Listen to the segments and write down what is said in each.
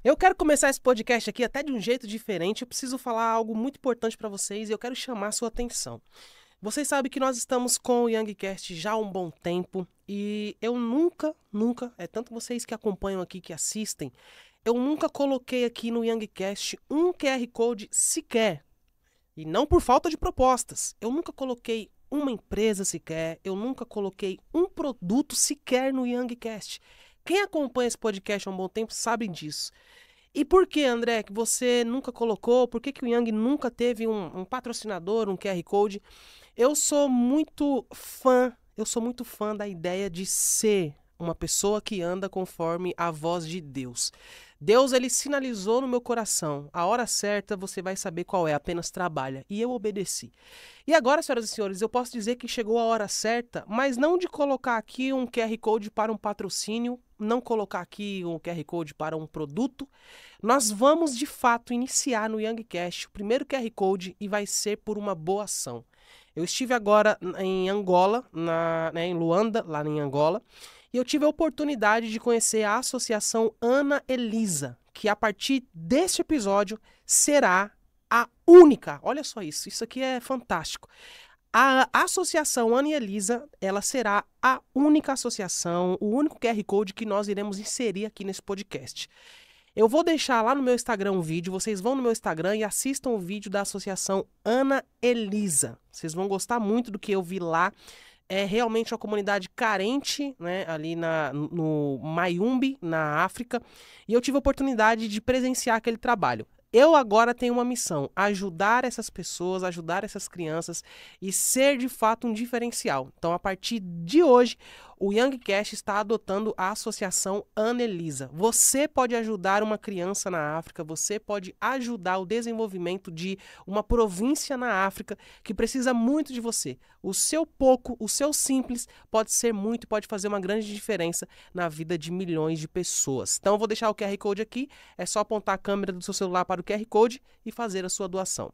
Eu quero começar esse podcast aqui até de um jeito diferente. Eu preciso falar algo muito importante para vocês e eu quero chamar a sua atenção. Vocês sabem que nós estamos com o YoungCast já há um bom tempo e eu nunca, é tanto vocês que acompanham aqui, que assistem, eu nunca coloquei aqui no YoungCast um QR Code sequer. E não por falta de propostas. Eu nunca coloquei uma empresa sequer, eu nunca coloquei um produto sequer no YoungCast. Quem acompanha esse podcast há um bom tempo sabe disso. E por que, André, que você nunca colocou? Por que o Yang nunca teve um patrocinador, um QR Code? Eu sou muito fã da ideia de ser uma pessoa que anda conforme a voz de Deus. Deus, ele sinalizou no meu coração, a hora certa você vai saber qual é, apenas trabalha. E eu obedeci. E agora, senhoras e senhores, eu posso dizer que chegou a hora certa, mas não de colocar aqui um QR Code para um patrocínio, não colocar aqui um QR Code para um produto. Nós vamos, de fato, iniciar no YoungCast o primeiro QR Code e vai ser por uma boa ação. Eu estive agora em Angola, em Luanda, lá em Angola, e eu tive a oportunidade de conhecer a Associação Ana Elisa, que a partir deste episódio será a única, olha só isso aqui é fantástico. A Associação Ana Elisa, ela será a única associação, o único QR Code que nós iremos inserir aqui nesse podcast. Eu vou deixar lá no meu Instagram um vídeo, vocês vão no meu Instagram e assistam o vídeo da Associação Ana Elisa. Vocês vão gostar muito do que eu vi lá. É realmente uma comunidade carente, né, ali no Mayumbe, na África, e eu tive a oportunidade de presenciar aquele trabalho. Eu agora tenho uma missão, ajudar essas pessoas, ajudar essas crianças e ser de fato um diferencial. Então, a partir de hoje, o YoungCast está adotando a Associação Ana Elisa. Você pode ajudar uma criança na África, você pode ajudar o desenvolvimento de uma província na África que precisa muito de você. O seu pouco, o seu simples pode ser muito, pode fazer uma grande diferença na vida de milhões de pessoas. Então, eu vou deixar o QR Code aqui, é só apontar a câmera do seu celular para o QR Code e fazer a sua doação.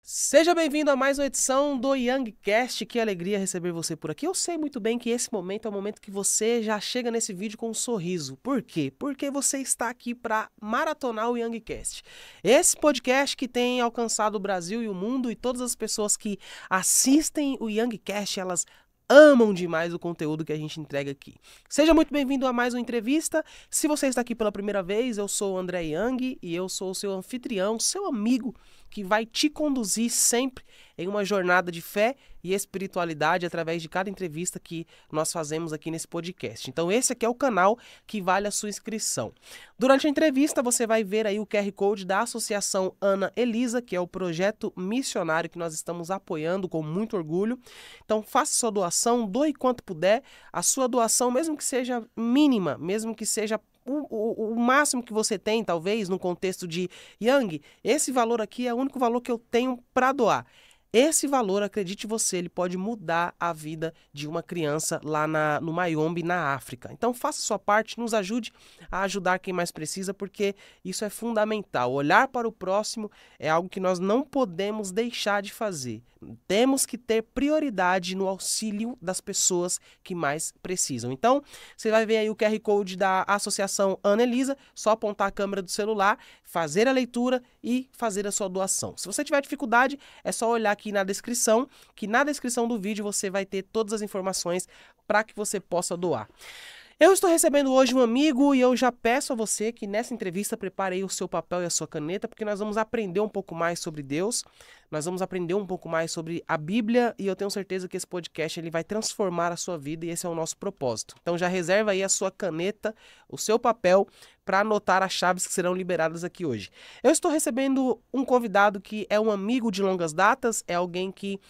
Seja bem-vindo a mais uma edição do YoungCast, que alegria receber você por aqui. Eu sei muito bem que esse momento é o momento que você já chega nesse vídeo com um sorriso. Por quê? Porque você está aqui para maratonar o YoungCast. Esse podcast que tem alcançado o Brasil e o mundo e todas as pessoas que assistem o YoungCast, elas amam demais o conteúdo que a gente entrega aqui. Seja muito bem-vindo a mais uma entrevista. Se você está aqui pela primeira vez, eu sou o André Yang e eu sou o seu anfitrião, seu amigo, que vai te conduzir sempre em uma jornada de fé e espiritualidade através de cada entrevista que nós fazemos aqui nesse podcast. Então esse aqui é o canal que vale a sua inscrição. Durante a entrevista você vai ver aí o QR Code da Associação Ana Elisa, que é o projeto missionário que nós estamos apoiando com muito orgulho. Então faça sua doação, doe quanto puder. A sua doação, mesmo que seja mínima, mesmo que seja o máximo que você tem, talvez, no contexto de Yang, esse valor aqui é o único valor que eu tenho para doar. Esse valor, acredite você, ele pode mudar a vida de uma criança lá no Mayombe, na África. Então faça sua parte, nos ajude a ajudar quem mais precisa, porque isso é fundamental. Olhar para o próximo é algo que nós não podemos deixar de fazer. Temos que ter prioridade no auxílio das pessoas que mais precisam. Então, você vai ver aí o QR Code da Associação Ana Elisa, só apontar a câmera do celular, fazer a leitura e fazer a sua doação. Se você tiver dificuldade, é só olhar aqui na descrição, que na descrição do vídeo você vai ter todas as informações para que você possa doar. Eu estou recebendo hoje um amigo e eu já peço a você que nessa entrevista prepare aí o seu papel e a sua caneta, porque nós vamos aprender um pouco mais sobre Deus, nós vamos aprender um pouco mais sobre a Bíblia e eu tenho certeza que esse podcast ele vai transformar a sua vida e esse é o nosso propósito. Então já reserva aí a sua caneta, o seu papel para anotar as chaves que serão liberadas aqui hoje. Eu estou recebendo um convidado que é um amigo de longas datas, é alguém que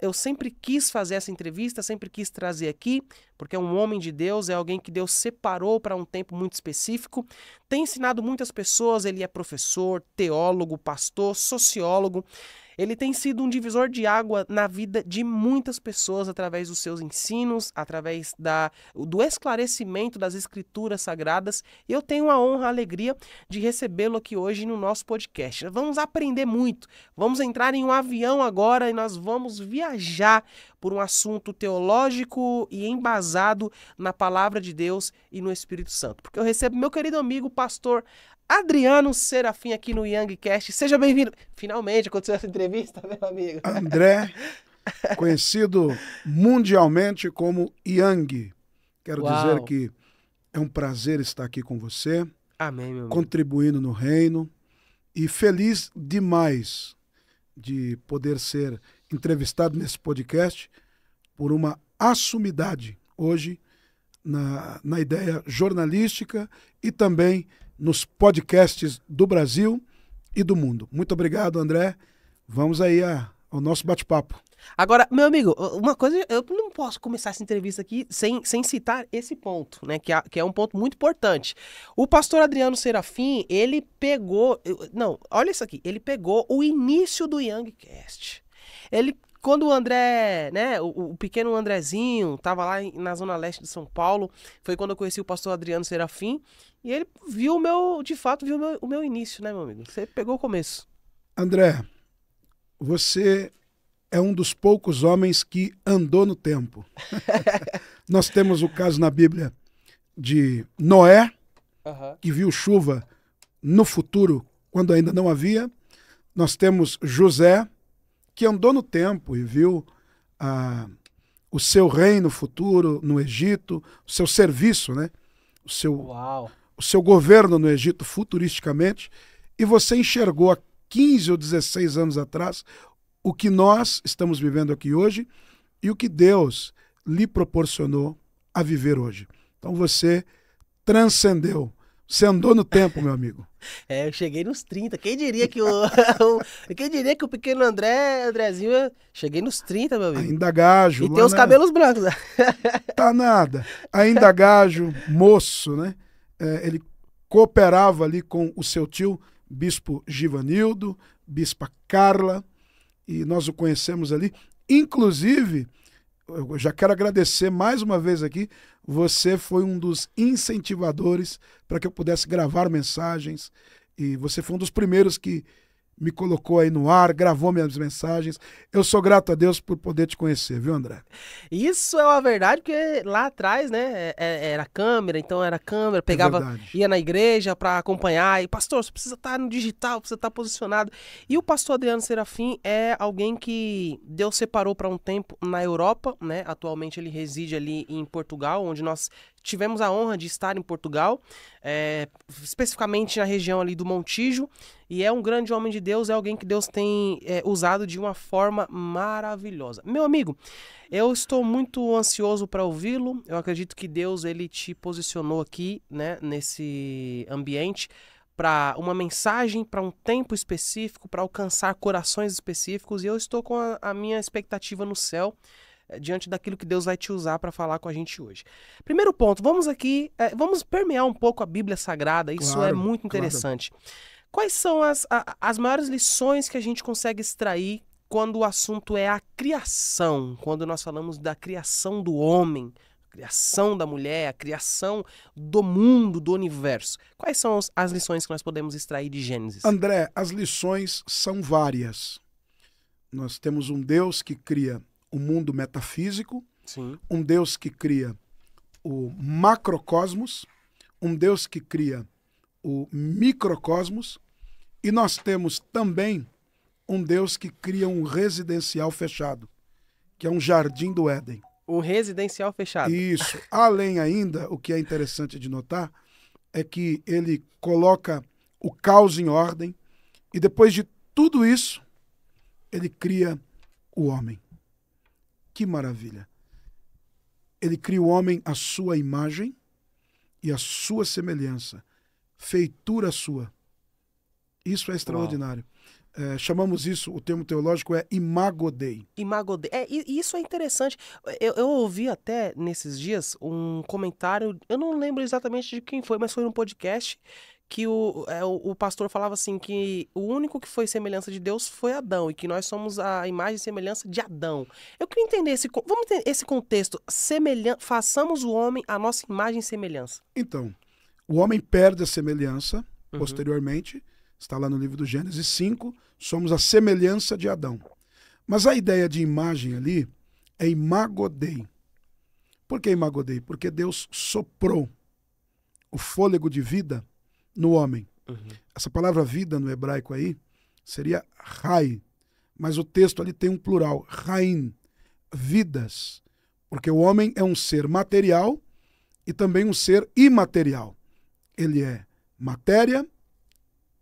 eu sempre quis fazer essa entrevista, sempre quis trazer aqui, porque é um homem de Deus, é alguém que Deus separou para um tempo muito específico, tem ensinado muitas pessoas, ele é professor, teólogo, pastor, sociólogo. Ele tem sido um divisor de água na vida de muitas pessoas através dos seus ensinos, através do esclarecimento das escrituras sagradas. E eu tenho a honra, a alegria de recebê-lo aqui hoje no nosso podcast. Vamos aprender muito. Vamos entrar em um avião agora e nós vamos viajar por um assunto teológico e embasado na palavra de Deus e no Espírito Santo. Porque eu recebo meu querido amigo, pastor Adriano Serafim, aqui no Youngcast. Seja bem-vindo. Finalmente aconteceu essa entrevista, meu amigo. André, conhecido mundialmente como Yang. Quero dizer que é um prazer estar aqui com você. Amém, meu amigo. Contribuindo no reino. E feliz demais de poder ser entrevistado nesse podcast por uma assumidade hoje na ideia jornalística e também nos podcasts do Brasil e do mundo. Muito obrigado, André. Vamos aí ao nosso bate-papo. Agora, meu amigo, uma coisa, eu não posso começar essa entrevista aqui sem citar esse ponto, né? Que é um ponto muito importante. O pastor Adriano Serafim, ele pegou. Não, olha isso aqui. Ele pegou o início do Youngcast. Quando o André, né, o pequeno Andrezinho, tava lá na Zona Leste de São Paulo, foi quando eu conheci o pastor Adriano Serafim, e ele viu o meu início, né, meu amigo? Você pegou o começo. André, você é um dos poucos homens que andou no tempo. Nós temos o caso na Bíblia de Noé, que viu chuva no futuro, quando ainda não havia. Nós temos José, que andou no tempo e viu o seu reino futuro no Egito, o seu serviço, né? O seu governo no Egito futuristicamente. E você enxergou há 15 ou 16 anos atrás o que nós estamos vivendo aqui hoje e o que Deus lhe proporcionou a viver hoje. Então você transcendeu. Você andou no tempo, meu amigo. Eu cheguei nos 30. Quem diria que o pequeno Andrezinho, cheguei nos 30, meu amigo. Ainda gajo. E tem os cabelos brancos. Tá nada. Ainda gajo, moço, né? Ele cooperava ali com o seu tio, bispo Givanildo, bispa Carla, e nós o conhecemos ali. Inclusive, eu já quero agradecer mais uma vez aqui, você foi um dos incentivadores para que eu pudesse gravar mensagens, e você foi um dos primeiros que me colocou aí no ar, gravou minhas mensagens. Eu sou grato a Deus por poder te conhecer, viu, André? Isso é uma verdade, porque lá atrás, né, era câmera, então era câmera, pegava, ia na igreja para acompanhar, e pastor, você precisa estar no digital, precisa estar posicionado. E o pastor Adriano Serafim é alguém que Deus separou para um tempo na Europa, né? Atualmente ele reside ali em Portugal, onde nós tivemos a honra de estar em Portugal, especificamente na região ali do Montijo, e é um grande homem de Deus, é alguém que Deus tem usado de uma forma maravilhosa. Meu amigo, eu estou muito ansioso para ouvi-lo, eu acredito que Deus ele te posicionou aqui, né, nesse ambiente, para uma mensagem, para um tempo específico, para alcançar corações específicos, e eu estou com a minha expectativa no céu, diante daquilo que Deus vai te usar para falar com a gente hoje. Primeiro ponto, vamos aqui, vamos permear um pouco a Bíblia Sagrada, isso é muito interessante. Claro. Quais são as maiores lições que a gente consegue extrair quando o assunto é a criação, quando nós falamos da criação do homem, a criação da mulher, a criação do mundo, do universo? Quais são as lições que nós podemos extrair de Gênesis? André, as lições são várias. Nós temos um Deus que cria o mundo metafísico, sim, um Deus que cria o macrocosmos, um Deus que cria o microcosmos, e nós temos também um Deus que cria um residencial fechado, que é um jardim do Éden. Um residencial fechado. Isso. Além ainda, o que é interessante de notar, é que ele coloca o caos em ordem, e depois de tudo isso, ele cria o homem. Que maravilha! Ele cria o homem à sua imagem e à sua semelhança, feitura sua. Isso é extraordinário. Chamamos isso, o termo teológico é imago Dei. Imago Dei. E isso é interessante. Eu ouvi até nesses dias um comentário, eu não lembro exatamente de quem foi, mas foi num podcast que o pastor falava assim, que o único que foi semelhança de Deus foi Adão, e que nós somos a imagem e semelhança de Adão. Eu queria entender vamos entender esse contexto, façamos o homem a nossa imagem e semelhança. Então, o homem perde a semelhança, posteriormente, está lá no livro do Gênesis 5, somos a semelhança de Adão. Mas a ideia de imagem ali é Imago Dei. Por que Imago Dei? Porque Deus soprou o fôlego de vida no homem. Essa palavra vida no hebraico aí seria Rai, mas o texto ali tem um plural, Raim, vidas, porque o homem é um ser material e também um ser imaterial. Ele é matéria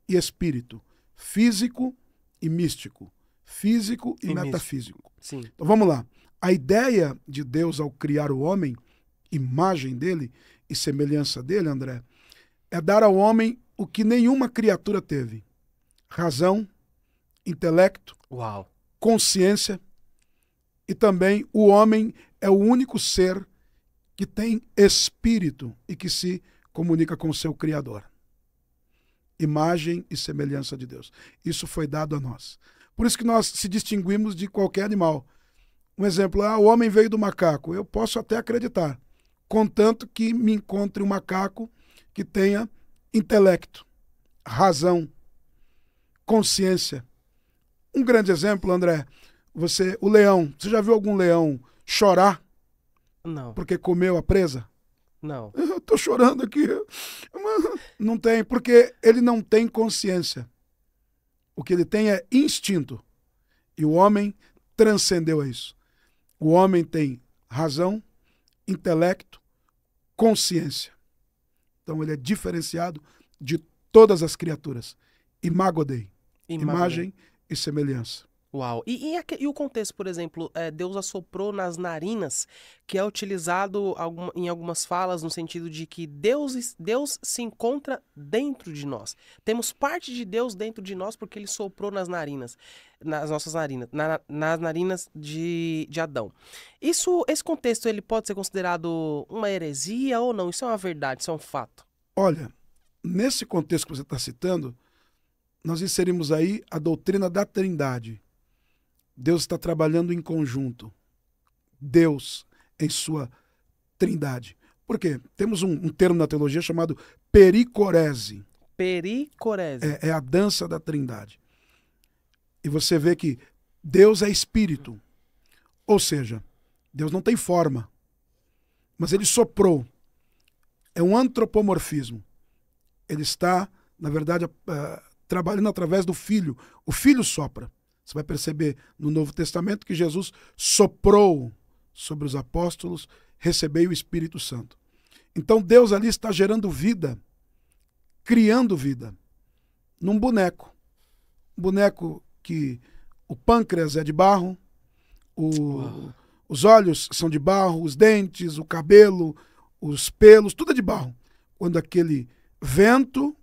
e espírito, físico e místico, físico e metafísico. Sim. Então vamos lá. A ideia de Deus ao criar o homem, imagem dele e semelhança dele, André, é dar ao homem o que nenhuma criatura teve: razão, intelecto, Uau. consciência, e também o homem é o único ser que tem espírito e que se comunica com o seu Criador. Imagem e semelhança de Deus. Isso foi dado a nós. Por isso que nós se distinguimos de qualquer animal. Um exemplo, o homem veio do macaco. Eu posso até acreditar, contanto que me encontre um macaco que tenha intelecto, razão, consciência. Um grande exemplo, André, o leão. Você já viu algum leão chorar Não. porque comeu a presa? Não. Eu estou chorando aqui. Não tem, porque ele não tem consciência. O que ele tem é instinto. E o homem transcendeu a isso. O homem tem razão, intelecto, consciência. Então ele é diferenciado de todas as criaturas. Imago Dei. Imagem e semelhança. Uau. E o contexto, por exemplo, Deus assoprou nas narinas, que é utilizado em algumas falas no sentido de que Deus se encontra dentro de nós. Temos parte de Deus dentro de nós porque ele soprou nas narinas, nas nossas narinas, nas narinas de Adão. Esse contexto ele pode ser considerado uma heresia ou não? Isso é uma verdade, isso é um fato. Olha, nesse contexto que você está citando, nós inserimos aí a doutrina da Trindade. Deus está trabalhando em conjunto. Deus em sua trindade. Por quê? Temos um termo na teologia chamado pericorese. Pericorese. É a dança da trindade. E você vê que Deus é espírito. Ou seja, Deus não tem forma. Mas ele soprou. É um antropomorfismo. Ele está, na verdade, trabalhando através do Filho. O Filho sopra. Você vai perceber no Novo Testamento que Jesus soprou sobre os apóstolos, recebeu o Espírito Santo. Então Deus ali está gerando vida, criando vida, num boneco. Um boneco que o pâncreas é de barro, os olhos são de barro, os dentes, o cabelo, os pelos, tudo é de barro. Quando aquele vento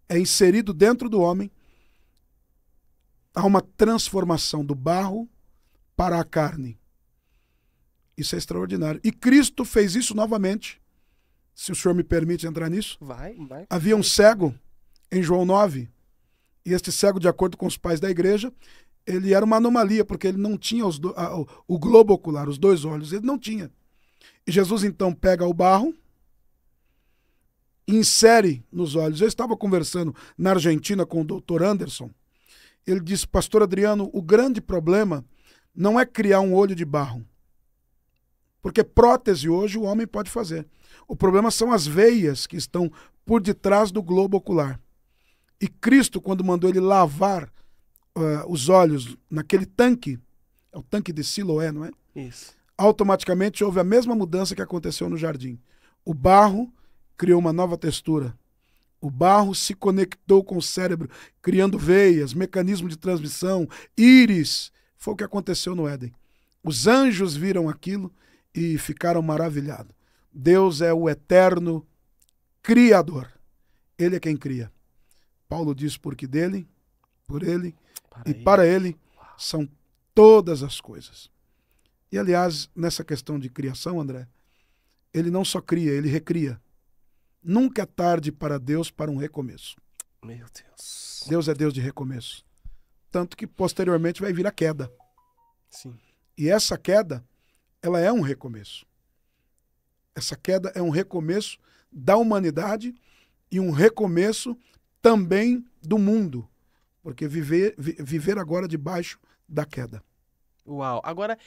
é inserido dentro do homem, há uma transformação do barro para a carne. Isso é extraordinário. E Cristo fez isso novamente. Se o senhor me permite entrar nisso. Vai. Havia um cego em João 9. E este cego, de acordo com os pais da igreja, ele era uma anomalia, porque ele não tinha o globo ocular, os dois olhos. Ele não tinha. E Jesus então pega o barro e insere nos olhos. Eu estava conversando na Argentina com o Dr. Anderson. Ele disse: pastor Adriano, o grande problema não é criar um olho de barro. Porque prótese hoje o homem pode fazer. O problema são as veias que estão por detrás do globo ocular. E Cristo, quando mandou ele lavar os olhos naquele tanque, é o tanque de Siloé, não é? Isso. Automaticamente houve a mesma mudança que aconteceu no jardim. O barro criou uma nova textura. O barro se conectou com o cérebro, criando veias, mecanismo de transmissão, íris. Foi o que aconteceu no Éden. Os anjos viram aquilo e ficaram maravilhados. Deus é o eterno Criador. Ele é quem cria. Paulo diz: porque dele, por ele para ele são todas as coisas. E, aliás, nessa questão de criação, André, ele não só cria, ele recria. Nunca é tarde para Deus para um recomeço. Meu Deus. Deus é Deus de recomeço. Tanto que posteriormente vai vir a queda. Sim. E essa queda, ela é um recomeço. Essa queda é um recomeço da humanidade e um recomeço também do mundo. Porque viver agora debaixo da queda. Uau. Agora,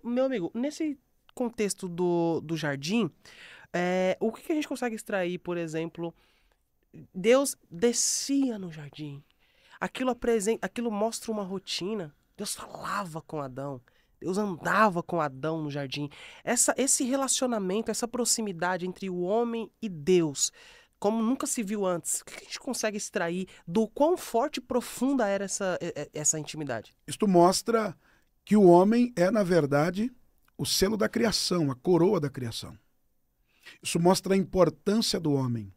meu amigo, nesse contexto do jardim, o que que a gente consegue extrair, por exemplo, Deus descia no jardim. Aquilo mostra uma rotina. Deus falava com Adão. Deus andava com Adão no jardim. Esse relacionamento, essa proximidade entre o homem e Deus, como nunca se viu antes, o que a gente consegue extrair do quão forte e profunda era essa intimidade? Isto mostra que o homem é, na verdade, o selo da criação, a coroa da criação. Isso mostra a importância do homem.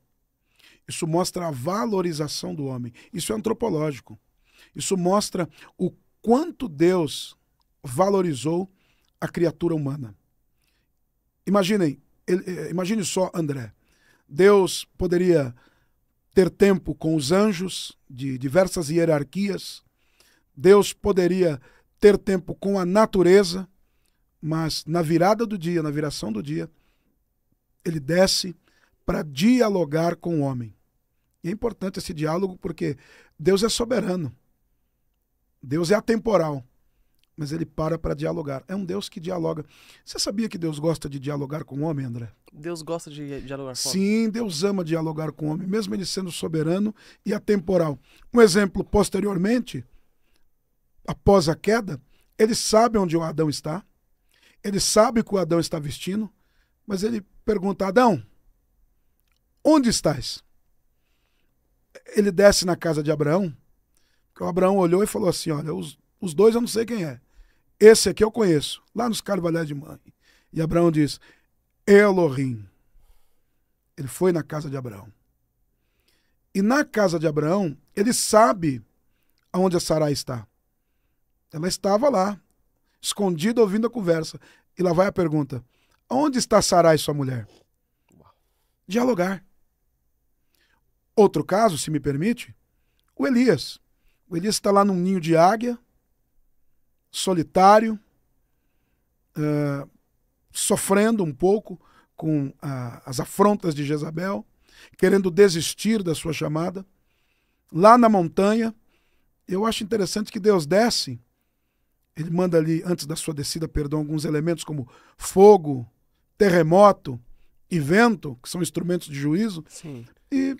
Isso mostra a valorização do homem. Isso é antropológico. Isso mostra o quanto Deus valorizou a criatura humana. Imagine só, André. Deus poderia ter tempo com os anjos de diversas hierarquias. Deus poderia ter tempo com a natureza, mas na virada do dia, na viração do dia, ele desce para dialogar com o homem. E é importante esse diálogo porque Deus é soberano. Deus é atemporal. Mas ele para dialogar. É um Deus que dialoga. Você sabia que Deus gosta de dialogar com o homem, André? Deus gosta de dialogar com o homem? Sim, Deus ama dialogar com o homem, mesmo ele sendo soberano e atemporal. Um exemplo, posteriormente, após a queda, ele sabe onde o Adão está. Ele sabe o que o Adão está vestindo. Mas ele pergunta, Adão, onde estás? Ele desce na casa de Abraão, porque o Abraão olhou e falou assim, olha, os dois eu não sei quem é. Esse aqui eu conheço, lá nos Carvalhais de Mãe. E Abraão diz, Elohim. Ele foi na casa de Abraão. E na casa de Abraão, ele sabe aonde a Sarai está. Ela estava lá, escondida, ouvindo a conversa. E lá vai a pergunta, onde está Sarai, sua mulher? Dialogar. Outro caso, se me permite, o Elias. O Elias está lá num ninho de águia, solitário, sofrendo um pouco com as afrontas de Jezabel, querendo desistir da sua chamada. Lá na montanha, eu acho interessante que Deus desce, ele manda ali, antes da sua descida, alguns elementos como fogo, terremoto e vento, que são instrumentos de juízo. Sim. E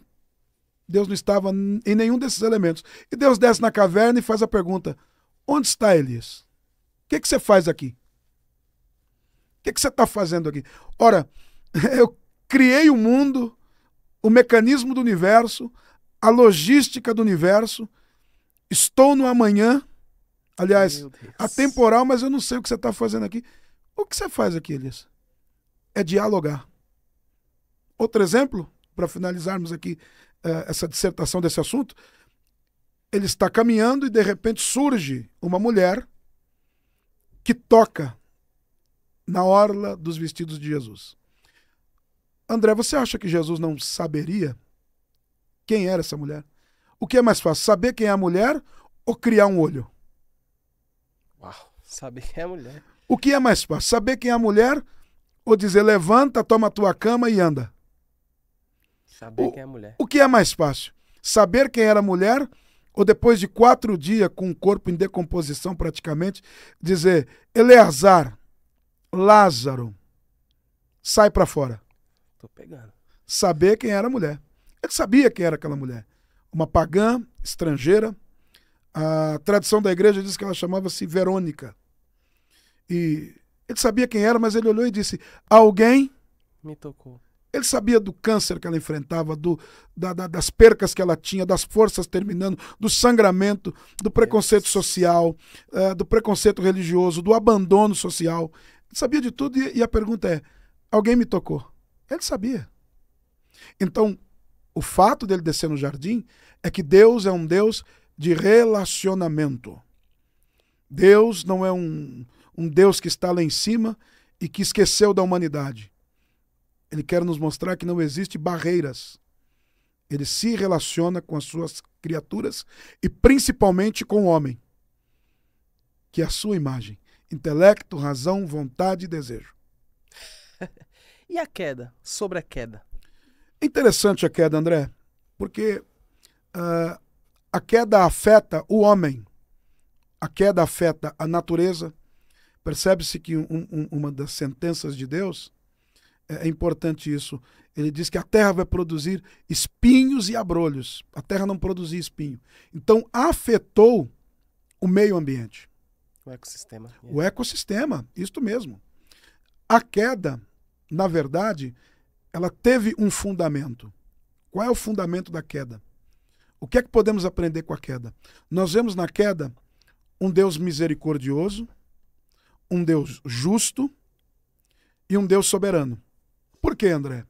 Deus não estava em nenhum desses elementos. E Deus desce na caverna e faz a pergunta, onde está Elias? O que você faz aqui? O que você está fazendo aqui? Ora, eu criei o mundo, o mecanismo do universo, a logística do universo, estou no amanhã, aliás, atemporal, mas eu não sei o que você está fazendo aqui. O que você faz aqui, Elias? É dialogar. Outro exemplo, para finalizarmos aqui essa dissertação desse assunto, ele está caminhando e de repente surge uma mulher que toca na orla dos vestidos de Jesus. André, você acha que Jesus não saberia quem era essa mulher? O que é mais fácil, saber quem é a mulher ou criar um olho? Uau, saber quem é a mulher. O que é mais fácil, saber quem é a mulher ou dizer levanta, toma a tua cama e anda? Saber quem é a mulher. O que é mais fácil? Saber quem era a mulher ou depois de 4 dias com o corpo em decomposição praticamente, dizer, Eleazar, Lázaro, sai para fora. Tô pegando. Saber quem era a mulher. Ele sabia quem era aquela mulher. Uma pagã, estrangeira. A tradição da igreja diz que ela chamava-se Verônica. E ele sabia quem era, mas ele olhou e disse, alguém me tocou. Ele sabia do câncer que ela enfrentava, das percas que ela tinha, das forças terminando, do sangramento, do preconceito social, do preconceito religioso, do abandono social. Ele sabia de tudo e a pergunta é, alguém me tocou? Ele sabia. Então, o fato dele descer no jardim é que Deus é um Deus de relacionamento. Deus não é um Deus que está lá em cima e que esqueceu da humanidade. Ele quer nos mostrar que não existe barreiras. Ele se relaciona com as suas criaturas e principalmente com o homem, que é a sua imagem. Intelecto, razão, vontade e desejo. E a queda? Sobre a queda? É interessante a queda, André, porque a queda afeta o homem. A queda afeta a natureza. Percebe-se que uma das sentenças de Deus, é importante isso, ele diz que a terra vai produzir espinhos e abrolhos. A terra não produzia espinho. Então, afetou o meio ambiente. O ecossistema. O ecossistema, isto mesmo. A queda, na verdade, ela teve um fundamento. Qual é o fundamento da queda? O que é que podemos aprender com a queda? Nós vemos na queda um Deus misericordioso, um Deus justo e um Deus soberano. Por quê, André?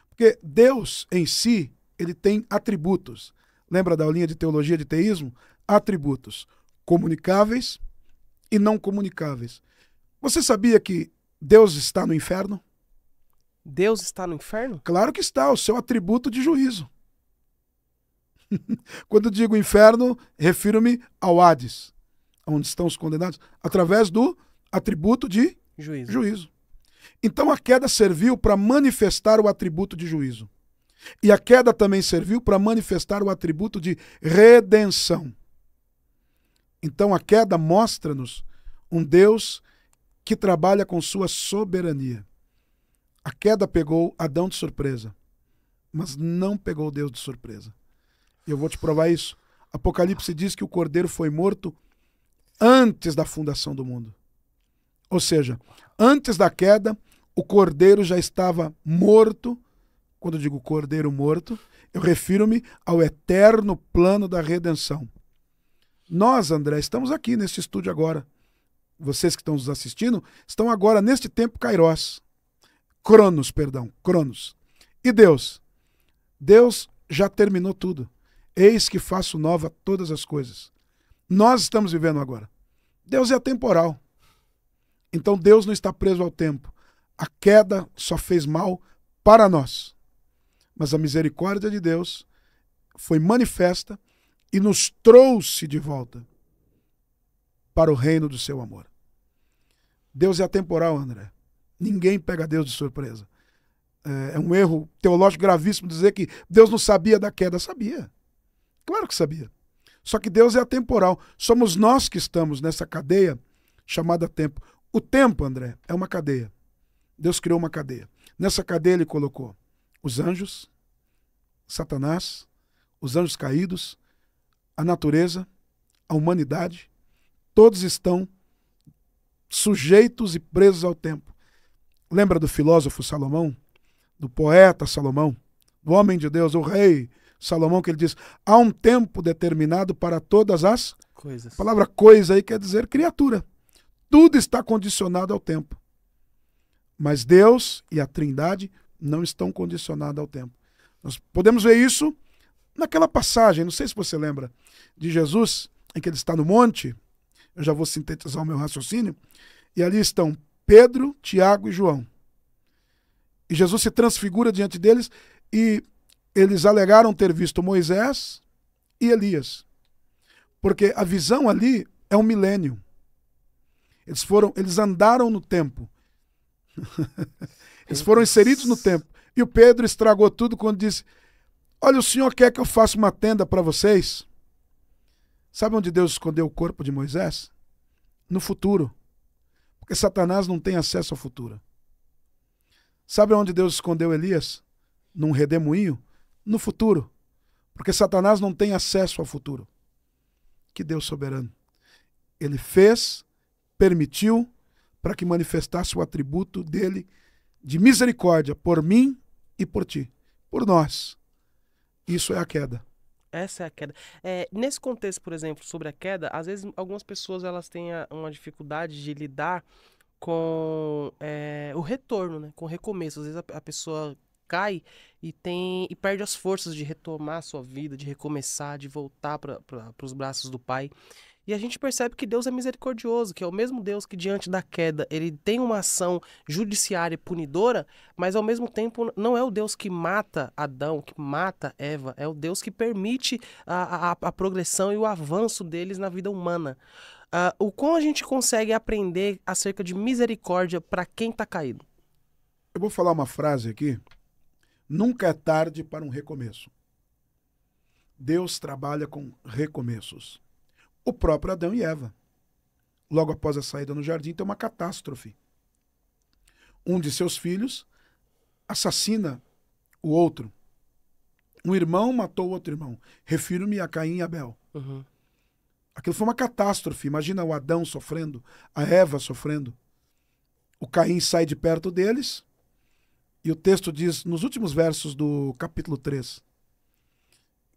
Porque Deus em si, ele tem atributos. Lembra da aulinha de teologia de teísmo? Atributos comunicáveis e não comunicáveis. Você sabia que Deus está no inferno? Deus está no inferno? Claro que está, o seu atributo de juízo. Quando digo inferno, refiro-me ao Hades, onde estão os condenados, através do atributo de juízo. Então a queda serviu para manifestar o atributo de juízo. E a queda também serviu para manifestar o atributo de redenção. Então a queda mostra-nos um Deus que trabalha com sua soberania. A queda pegou Adão de surpresa, mas não pegou Deus de surpresa. E eu vou te provar isso. Apocalipse diz que o cordeiro foi morto antes da fundação do mundo. Ou seja, antes da queda, o cordeiro já estava morto. Quando eu digo cordeiro morto, eu refiro-me ao eterno plano da redenção. Nós, André, estamos aqui neste estúdio agora. Vocês que estão nos assistindo, estão agora neste tempo Kairos. Cronos. E Deus? Deus já terminou tudo. Eis que faço nova todas as coisas. Nós estamos vivendo agora. Deus é atemporal. Então Deus não está preso ao tempo. A queda só fez mal para nós. Mas a misericórdia de Deus foi manifesta e nos trouxe de volta para o reino do seu amor. Deus é atemporal, André. Ninguém pega Deus de surpresa. É um erro teológico gravíssimo dizer que Deus não sabia da queda. Sabia. Claro que sabia. Só que Deus é atemporal. Somos nós que estamos nessa cadeia chamada tempo. O tempo, André, é uma cadeia. Deus criou uma cadeia. Nessa cadeia ele colocou os anjos, Satanás, os anjos caídos, a natureza, a humanidade. Todos estão sujeitos e presos ao tempo. Lembra do filósofo Salomão? Do poeta Salomão? Do homem de Deus, o rei Salomão, que ele diz: há um tempo determinado para todas as coisas. A palavra coisa aí quer dizer criatura. Tudo está condicionado ao tempo. Mas Deus e a Trindade não estão condicionados ao tempo. Nós podemos ver isso naquela passagem, não sei se você lembra, de Jesus, em que ele está no monte. Eu já vou sintetizar o meu raciocínio. E ali estão Pedro, Tiago e João. E Jesus se transfigura diante deles e eles alegaram ter visto Moisés e Elias. Porque a visão ali é um milênio. Eles andaram no tempo. Eles foram inseridos no tempo. E o Pedro estragou tudo quando disse: olha, o senhor quer que eu faça uma tenda para vocês? Sabe onde Deus escondeu o corpo de Moisés? No futuro. Porque Satanás não tem acesso ao futuro. Sabe onde Deus escondeu Elias? Num redemoinho? No futuro. Porque Satanás não tem acesso ao futuro. Que Deus soberano. Ele fez, permitiu, para que manifestasse o atributo dele de misericórdia por mim e por ti. Por nós. Isso é a queda. Essa é a queda. Nesse contexto, por exemplo, sobre a queda, às vezes algumas pessoas elas têm uma dificuldade de lidar com o retorno, né? Com o recomeço. Às vezes a pessoa cai e perde as forças de retomar a sua vida, de recomeçar, de voltar para os braços do Pai. E a gente percebe que Deus é misericordioso, que é o mesmo Deus que diante da queda ele tem uma ação judiciária e punidora, mas ao mesmo tempo não é o Deus que mata Adão, que mata Eva, é o Deus que permite a progressão e o avanço deles na vida humana. O quão a gente consegue aprender acerca de misericórdia para quem está caído? Eu vou falar uma frase aqui. Nunca é tarde para um recomeço. Deus trabalha com recomeços. o próprio Adão e Eva. Logo após a saída no jardim, tem uma catástrofe. Um de seus filhos assassina o outro. Um irmão matou o outro irmão. Refiro-me a Caim e Abel. Uhum. Aquilo foi uma catástrofe. Imagina o Adão sofrendo, a Eva sofrendo. O Caim sai de perto deles, e o texto diz, nos últimos versos do capítulo 3,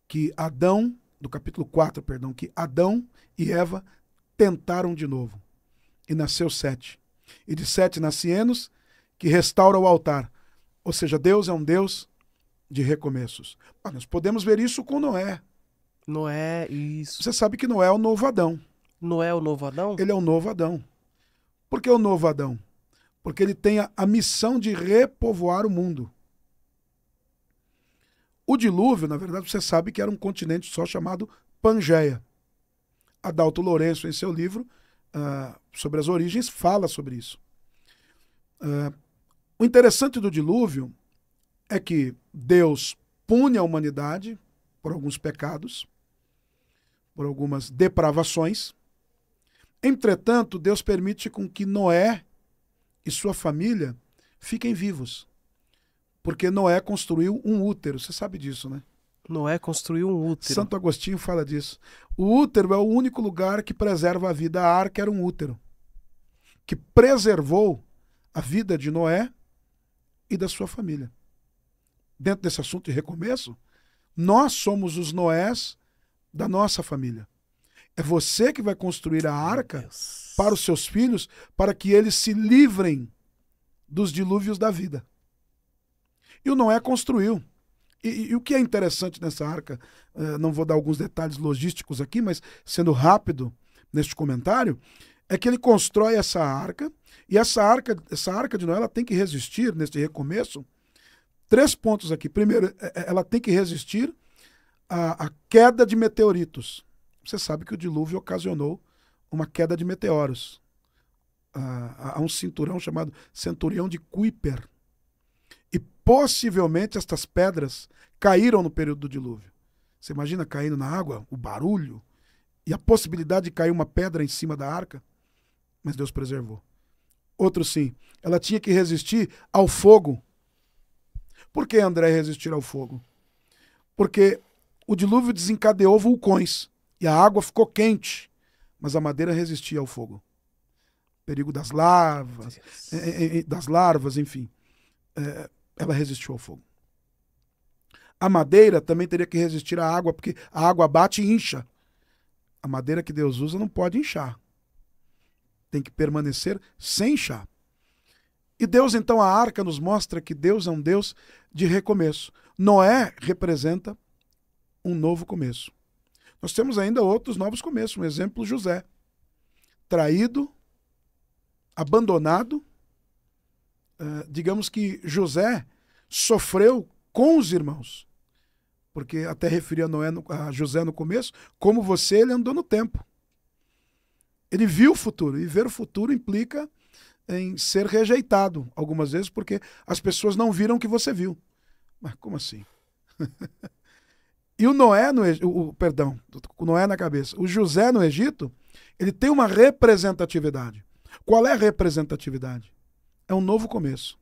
que Adão, do capítulo 4, perdão, que Adão e Eva tentaram de novo. E nasceu Sete. E de Sete nasce Enos, que restaura o altar. Ou seja, Deus é um Deus de recomeços. Mas nós podemos ver isso com Noé. Noé, isso. Você sabe que Noé é o novo Adão. Noé é o novo Adão? Ele é o novo Adão. Por que o novo Adão? Porque ele tem a missão de repovoar o mundo. O dilúvio, na verdade, você sabe que era um continente só chamado Pangeia. Adalto Lourenço, em seu livro sobre as origens, fala sobre isso. O interessante do dilúvio é que Deus pune a humanidade por alguns pecados, por algumas depravações. Entretanto, Deus permite com que Noé e sua família fiquem vivos. Porque Noé construiu um útero. Você sabe disso, né? Noé construiu um útero. Santo Agostinho fala disso. O útero é o único lugar que preserva a vida. A arca era um útero que preservou a vida de Noé e da sua família. Dentro desse assunto de recomeço, nós somos os Noés da nossa família. É você que vai construir a arca para os seus filhos, para que eles se livrem dos dilúvios da vida. E o Noé construiu. E o que é interessante nessa arca, não vou dar alguns detalhes logísticos aqui, mas sendo rápido neste comentário, é que ele constrói essa arca, e essa arca de Noé, ela tem que resistir, neste recomeço, 3 pontos aqui. Primeiro, ela tem que resistir à queda de meteoritos. Você sabe que o dilúvio ocasionou uma queda de meteoros. Há um cinturão chamado Centurião de Kuiper. E possivelmente estas pedras caíram no período do dilúvio. Você imagina caindo na água, o barulho, e a possibilidade de cair uma pedra em cima da arca? Mas Deus preservou. Outro sim, ela tinha que resistir ao fogo. Por que, André, resistir ao fogo? Porque o dilúvio desencadeou vulcões e a água ficou quente, mas a madeira resistia ao fogo. Perigo das larvas, enfim. Ela resistiu ao fogo. A madeira também teria que resistir à água, porque a água bate e incha. A madeira que Deus usa não pode inchar. Tem que permanecer sem inchar. E Deus, então, a arca nos mostra que Deus é um Deus de recomeço. Noé representa um novo começo. Nós temos ainda outros novos começos. Um exemplo, José. Traído, abandonado. Digamos que José sofreu com os irmãos. Porque até referia a José no começo, como você, ele andou no tempo. Ele viu o futuro. E ver o futuro implica em ser rejeitado, algumas vezes, porque as pessoas não viram o que você viu. Mas como assim? E o Noé, o Noé na cabeça. O José no Egito, ele tem uma representatividade. Qual é a representatividade? É um novo começo.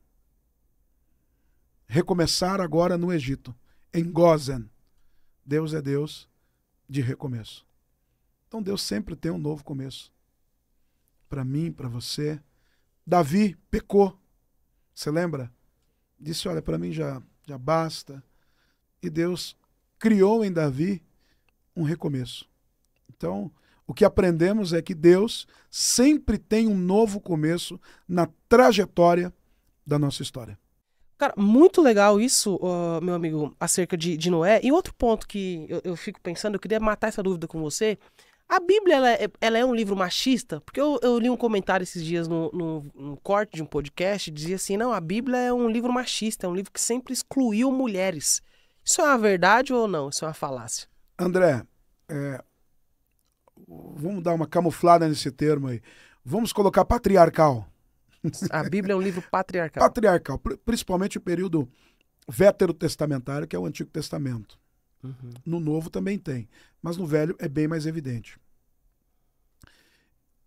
Recomeçar agora no Egito, em Gozen. Deus é Deus de recomeço. Então Deus sempre tem um novo começo. Para mim, para você. Davi pecou. Você lembra? Disse, olha, para mim já basta. E Deus criou em Davi um recomeço. Então, o que aprendemos é que Deus sempre tem um novo começo na trajetória da nossa história. Cara, muito legal isso, meu amigo, acerca de Noé. E outro ponto que eu fico pensando, eu queria matar essa dúvida com você. A Bíblia, ela é um livro machista? Porque eu li um comentário esses dias no corte de um podcast, dizia assim, não, a Bíblia é um livro machista, é um livro que sempre excluiu mulheres. Isso é uma verdade ou não? Isso é uma falácia? André, vamos dar uma camuflada nesse termo aí. Vamos colocar patriarcal. A Bíblia é um livro patriarcal. Patriarcal, principalmente o período veterotestamentário, que é o Antigo Testamento. Uhum. No Novo também tem, mas no Velho é bem mais evidente.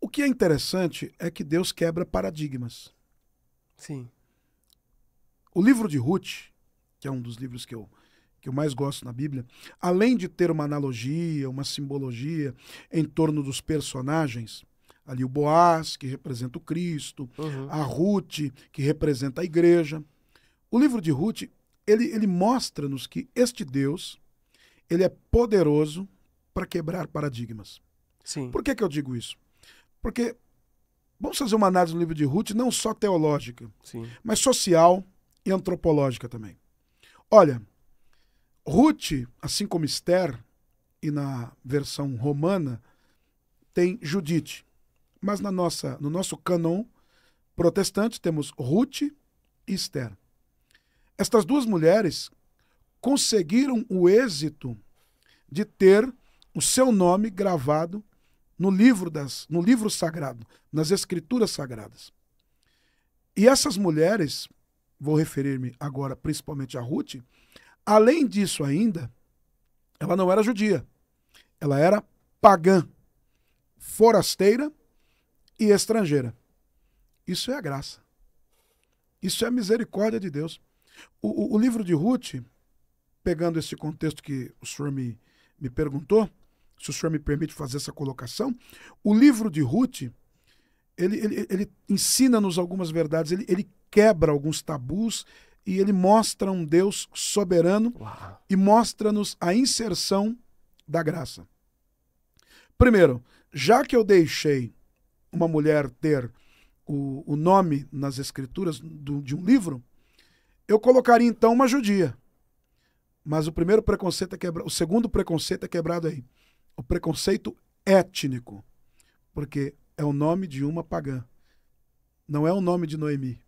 O que é interessante é que Deus quebra paradigmas. Sim. O livro de Ruth, que é um dos livros que eu mais gosto na Bíblia, além de ter uma analogia, uma simbologia em torno dos personagens, ali o Boaz, que representa o Cristo, a Ruth, que representa a igreja. O livro de Ruth, ele mostra-nos que este Deus, ele é poderoso para quebrar paradigmas. Sim. Por que eu digo isso? Porque vamos fazer uma análise no livro de Ruth, não só teológica, Sim. mas social e antropológica também. Olha, Ruth, assim como Esther, e na versão romana, tem Judite. Mas no nosso cânon protestante temos Ruth e Esther. Estas duas mulheres conseguiram o êxito de ter o seu nome gravado no livro sagrado, nas escrituras sagradas. E essas mulheres, vou referir-me agora principalmente a Ruth, além disso ainda, ela não era judia. Ela era pagã, forasteira e estrangeira. Isso é a graça. Isso é a misericórdia de Deus. O livro de Ruth, pegando esse contexto que o senhor me perguntou, se o senhor me permite fazer essa colocação, o livro de Ruth, ele ensina-nos algumas verdades, ele quebra alguns tabus e ele mostra um Deus soberano. Uau. E mostra-nos a inserção da graça. Primeiro, já que eu deixei uma mulher ter o nome nas escrituras de um livro, eu colocaria então uma judia. Mas o primeiro preconceito é quebrado, o segundo preconceito é quebrado aí. O preconceito étnico, porque é o nome de uma pagã. Não é o nome de Noemi.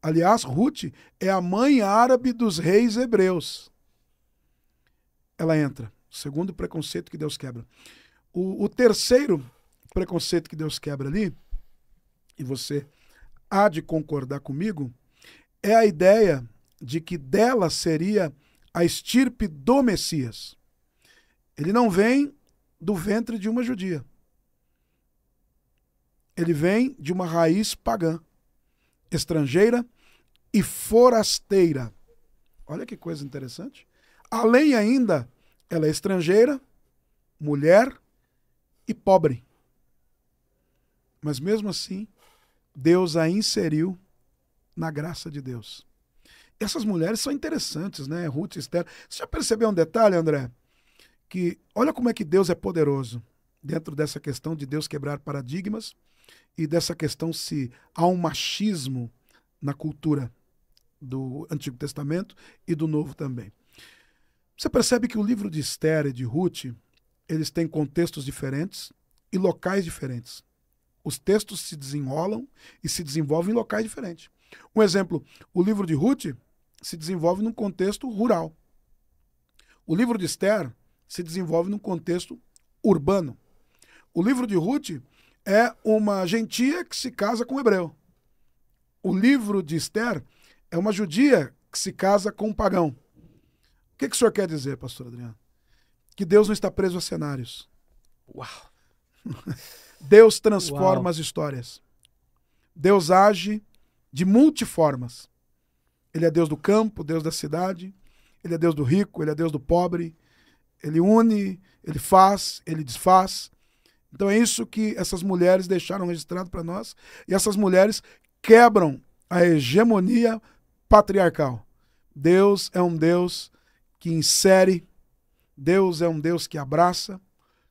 Aliás, Ruth é a mãe árabe dos reis hebreus. Ela entra. Segundo preconceito que Deus quebra. O terceiro preconceito que Deus quebra ali, e você há de concordar comigo, é a ideia de que dela seria a estirpe do Messias. Ele não vem do ventre de uma judia. Ele vem de uma raiz pagã, estrangeira e forasteira. Olha que coisa interessante. Além ainda, ela é estrangeira, mulher e pobre. Mas mesmo assim, Deus a inseriu na graça de Deus. Essas mulheres são interessantes, né? Ruth e Esther. Você já percebeu um detalhe, André? Que olha como é que Deus é poderoso dentro dessa questão de Deus quebrar paradigmas e dessa questão se há um machismo na cultura do Antigo Testamento e do Novo também. Você percebe que o livro de Esther e de Ruth, eles têm contextos diferentes e locais diferentes. Os textos se desenrolam e se desenvolvem em locais diferentes. Um exemplo, o livro de Ruth se desenvolve num contexto rural. O livro de Esther se desenvolve num contexto urbano. O livro de Ruth é uma gentia que se casa com um hebreu. O livro de Esther é uma judia que se casa com um pagão. O que o senhor quer dizer, pastor Adriano? Que Deus não está preso a cenários. Uau. Deus transforma Uau. as histórias. Deus age de multiformas. Ele é Deus do campo, Deus da cidade. Ele é Deus do rico, ele é Deus do pobre. Ele une, ele faz, ele desfaz. Então é isso que essas mulheres deixaram registrado para nós. E essas mulheres quebram a hegemonia patriarcal. Deus é um Deus que insere. Deus é um Deus que abraça.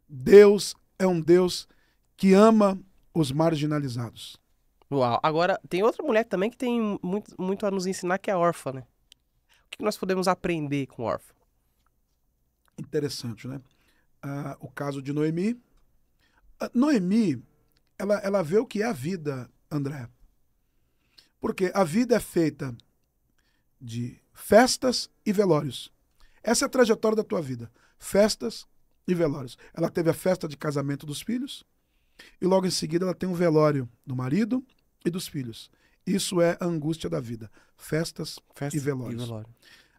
Deus é um Deus que ama os marginalizados. Uau. Agora, tem outra mulher também que tem muito a nos ensinar, que é a órfã, né? O que nós podemos aprender com órfã? Interessante, né? O caso de Noemi. Noemi, ela vê o que é a vida, André. Porque a vida é feita de festas e velórios. Essa é a trajetória da tua vida. Festas e velórios. Ela teve a festa de casamento dos filhos e logo em seguida ela tem um velório do marido e dos filhos. Isso é a angústia da vida. Festas e velórios.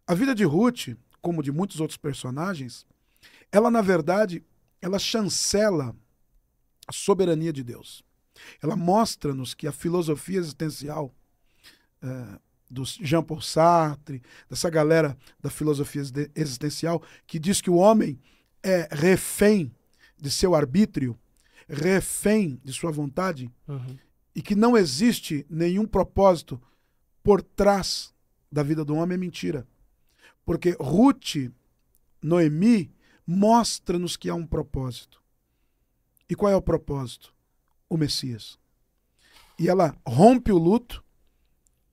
A vida de Ruth, como de muitos outros personagens, ela, na verdade, ela chancela a soberania de Deus. Ela mostra-nos que a filosofia existencial do Jean-Paul Sartre, dessa galera da filosofia existencial, que diz que o homem é refém de seu arbítrio, refém de sua vontade, e que não existe nenhum propósito por trás da vida do homem, é mentira. Porque Ruth, Noemi, mostra-nos que há um propósito. E qual é o propósito? O Messias. E ela rompe o luto.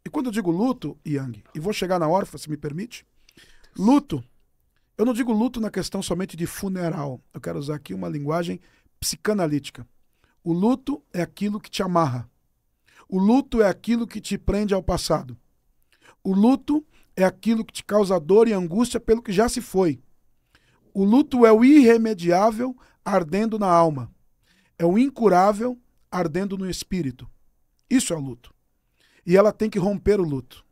E quando eu digo luto, Yang, e vou chegar na órfã, se me permite, luto, eu não digo luto na questão somente de funeral. Eu quero usar aqui uma linguagem psicanalítica. O luto é aquilo que te amarra. O luto é aquilo que te prende ao passado. O luto é aquilo que te causa dor e angústia pelo que já se foi. O luto é o irremediável ardendo na alma. É o incurável ardendo no espírito. Isso é o luto. E ela tem que romper o luto.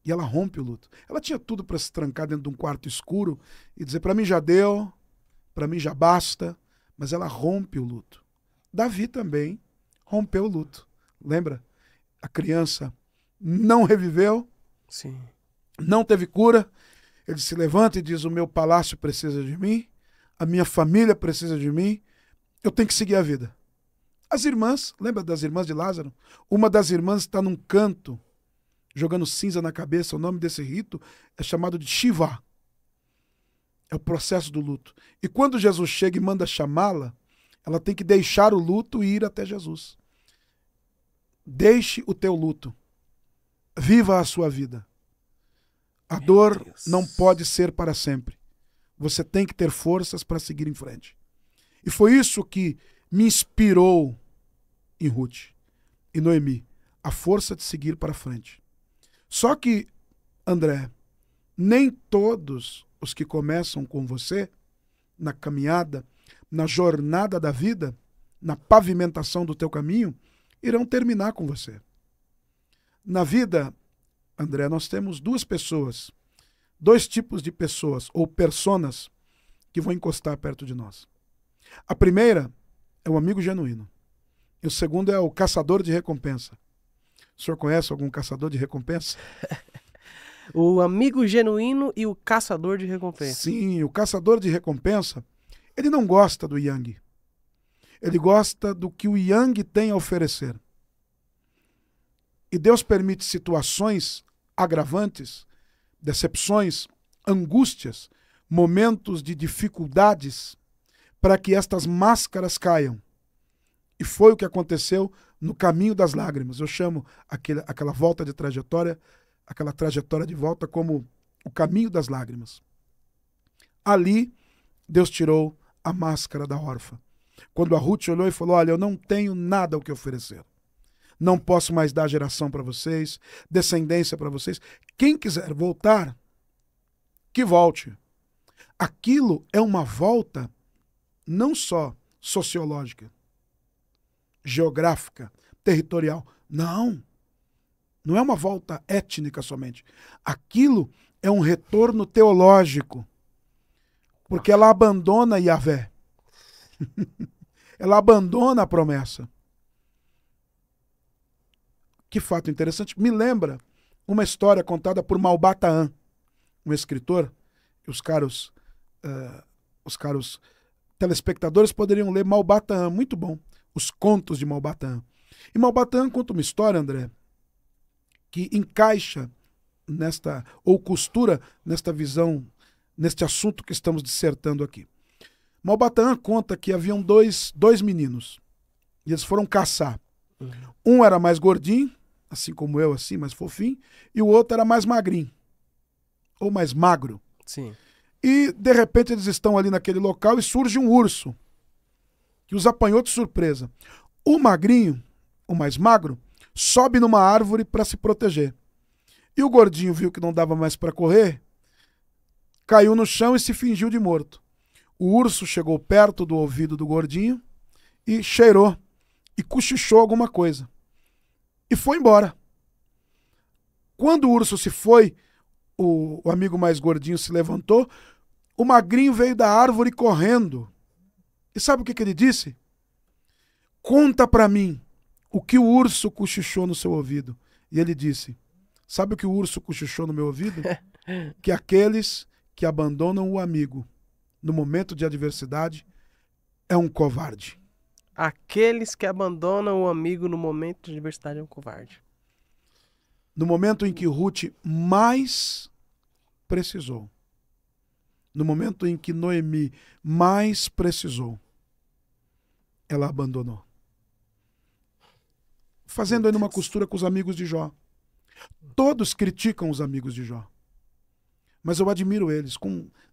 E ela rompe o luto. Ela tinha tudo para se trancar dentro de um quarto escuro e dizer, para mim já deu, para mim já basta, mas ela rompe o luto. Davi também rompeu o luto. Lembra? A criança não reviveu, Sim. Não teve cura. Ele se levanta e diz, o meu palácio precisa de mim, a minha família precisa de mim, eu tenho que seguir a vida. As irmãs, lembra das irmãs de Lázaro? Uma das irmãs está num canto, jogando cinza na cabeça. O nome desse rito é chamado de Shiva. É o processo do luto. E quando Jesus chega e manda chamá-la, ela tem que deixar o luto e ir até Jesus. Deixe o teu luto. Viva a sua vida. A dor não pode ser para sempre. Você tem que ter forças para seguir em frente. E foi isso que me inspirou em Ruth e Noemi. A força de seguir para frente. Só que, André, nem todos os que começam com você, na caminhada, na jornada da vida, na pavimentação do teu caminho, irão terminar com você. Na vida, André, nós temos duas pessoas, dois tipos de pessoas, ou personas, que vão encostar perto de nós. A primeira é o amigo genuíno. E o segundo é o caçador de recompensa. O senhor conhece algum caçador de recompensa? O amigo genuíno e o caçador de recompensa. Sim, o caçador de recompensa, ele não gosta do Yang. Ele gosta do que o Yang tem a oferecer. E Deus permite situações agravantes, decepções, angústias, momentos de dificuldades, para que estas máscaras caiam. E foi o que aconteceu no caminho das lágrimas. Eu chamo aquela volta de trajetória, aquela trajetória de volta como o caminho das lágrimas. Ali, Deus tirou a máscara da órfã. Quando a Ruth olhou e falou, olha, eu não tenho nada o que oferecer. Não posso mais dar geração para vocês, descendência para vocês. Quem quiser voltar, que volte. Aquilo é uma volta não só sociológica, geográfica, territorial. Não. Não é uma volta étnica somente. Aquilo é um retorno teológico. Porque ela abandona Yahvé. Ela abandona a promessa. Que fato interessante. Me lembra uma história contada por Malba-Tahan, um escritor. Os caros telespectadores poderiam ler Malba-Tahan. Muito bom. Os contos de Malba-Tahan. E Malba-Tahan conta uma história, André, que encaixa ou costura nesta visão, neste assunto que estamos dissertando aqui. Malba-Tahan conta que haviam dois meninos. E eles foram caçar. Um era mais gordinho, assim como eu, assim, mais fofinho, e o outro era mais magrinho, ou mais magro. Sim. E, de repente, eles estão ali naquele local e surge um urso, que os apanhou de surpresa. O magrinho, o mais magro, sobe numa árvore para se proteger. E o gordinho viu que não dava mais para correr, caiu no chão e se fingiu de morto. O urso chegou perto do ouvido do gordinho e cheirou e cochichou alguma coisa. E foi embora. Quando o urso se foi, o amigo mais gordinho se levantou, o magrinho veio da árvore correndo. E sabe o que ele disse? conta para mim o que o urso cochichou no seu ouvido. E ele disse, sabe o que o urso cochichou no meu ouvido? Que aqueles que abandonam o amigo no momento de adversidade é um covarde. Aqueles que abandonam o amigo no momento de adversidade é um covarde. No momento em que Ruth mais precisou, no momento em que Noemi mais precisou, ela abandonou. Fazendo ainda uma costura com os amigos de Jó. Todos criticam os amigos de Jó. Mas eu admiro eles,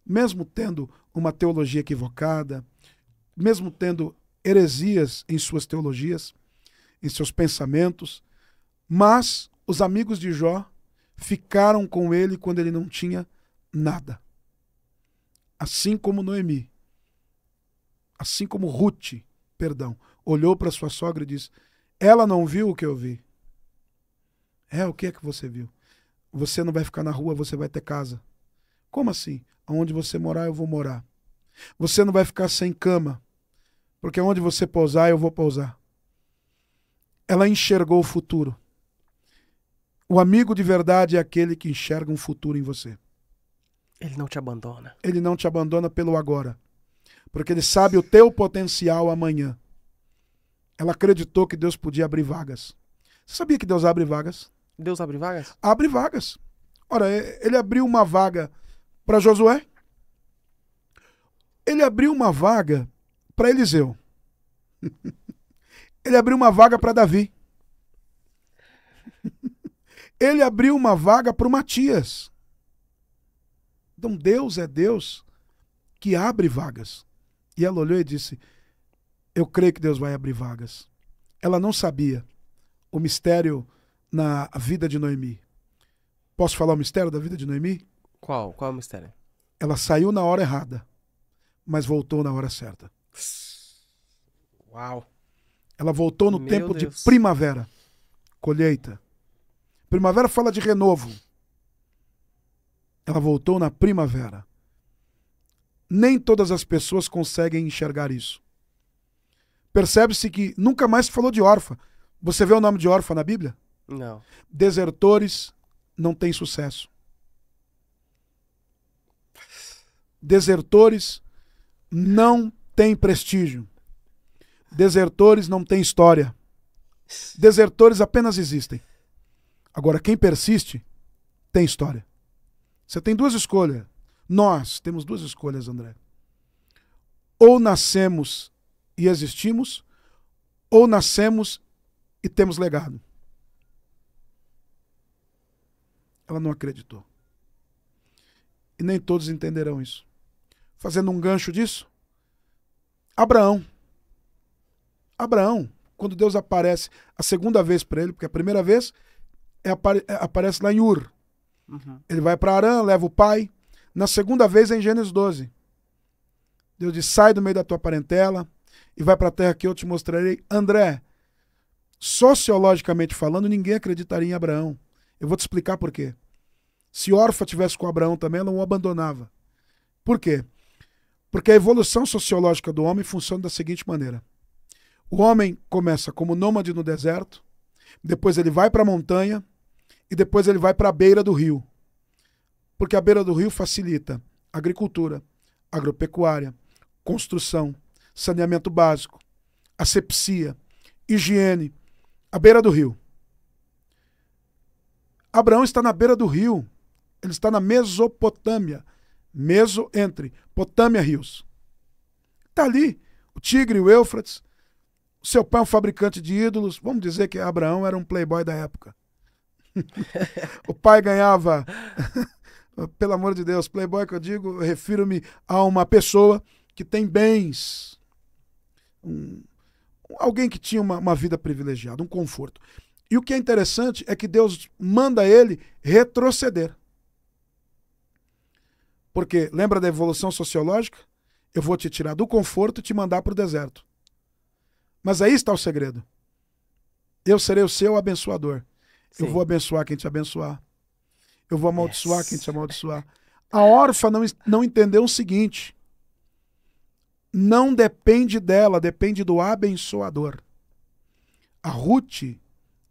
mesmo tendo uma teologia equivocada, mesmo tendo heresias em suas teologias, em seus pensamentos, mas os amigos de Jó ficaram com ele quando ele não tinha nada. Assim como Noemi, assim como Ruth, olhou para sua sogra e disse, ela não viu o que eu vi. O que é que você viu? Você não vai ficar na rua, você vai ter casa. Como assim? Aonde você morar, eu vou morar. Você não vai ficar sem cama, porque onde você pousar, eu vou pousar. Ela enxergou o futuro. O amigo de verdade é aquele que enxerga um futuro em você. Ele não te abandona. Ele não te abandona pelo agora, porque ele sabe o teu potencial amanhã. Ela acreditou que Deus podia abrir vagas. Você sabia que Deus abre vagas? Deus abre vagas? Abre vagas. Ora, ele abriu uma vaga para Josué. Ele abriu uma vaga para Eliseu. Ele abriu uma vaga para Davi. Ele abriu uma vaga para o Matias. Então Deus é Deus que abre vagas. E ela olhou e disse, eu creio que Deus vai abrir vagas. Ela não sabia o mistério na vida de Noemi. Posso falar o mistério da vida de Noemi? Qual? Qual é o mistério? Ela saiu na hora errada, mas voltou na hora certa. Uau! Ela voltou no Meu tempo Deus. de primavera, colheita. Primavera fala de renovo. Ela voltou na primavera. Nem todas as pessoas conseguem enxergar isso. Percebe-se que nunca mais se falou de órfã. Você vê o nome de órfã na Bíblia? Não. Desertores não têm sucesso. Desertores não têm prestígio. Desertores não têm história. Desertores apenas existem. Agora, quem persiste tem história. Você tem duas escolhas. Nós temos duas escolhas, André. Ou nascemos e existimos, ou nascemos e temos legado. Ela não acreditou. E nem todos entenderão isso. Fazendo um gancho disso, Abraão, quando Deus aparece a segunda vez para ele, porque a primeira vez aparece lá em Ur. Uhum. Ele vai para Arã, leva o pai. Na segunda vez é em Gênesis 12. Deus diz, sai do meio da tua parentela e vai para a terra que eu te mostrarei. André, sociologicamente falando, ninguém acreditaria em Abraão. Eu vou te explicar por quê. Se Orfa tivesse com Abraão também, ela não o abandonava. Por quê? Porque a evolução sociológica do homem funciona da seguinte maneira. O homem começa como nômade no deserto, depois ele vai para a montanha e depois ele vai para a beira do rio. Porque a beira do rio facilita agricultura, agropecuária, construção, saneamento básico, asepsia, higiene, a beira do rio. Abraão está na beira do rio, ele está na Mesopotâmia, entre Potâmia e rios. Está ali, o Tigre e o Éufrates, o seu pai é um fabricante de ídolos, vamos dizer que Abraão era um playboy da época. O pai ganhava, pelo amor de Deus, playboy que eu digo, eu refiro-me a uma pessoa que tem bens, alguém que tinha uma vida privilegiada, um conforto. E o que é interessante é que Deus manda ele retroceder. Porque, lembra da evolução sociológica? Eu vou te tirar do conforto e te mandar para o deserto. Mas aí está o segredo. Eu serei o seu abençoador. Sim. Eu vou abençoar quem te abençoar. Eu vou amaldiçoar quem te amaldiçoar. A órfã não entendeu o seguinte. Não depende dela, depende do abençoador. A Ruth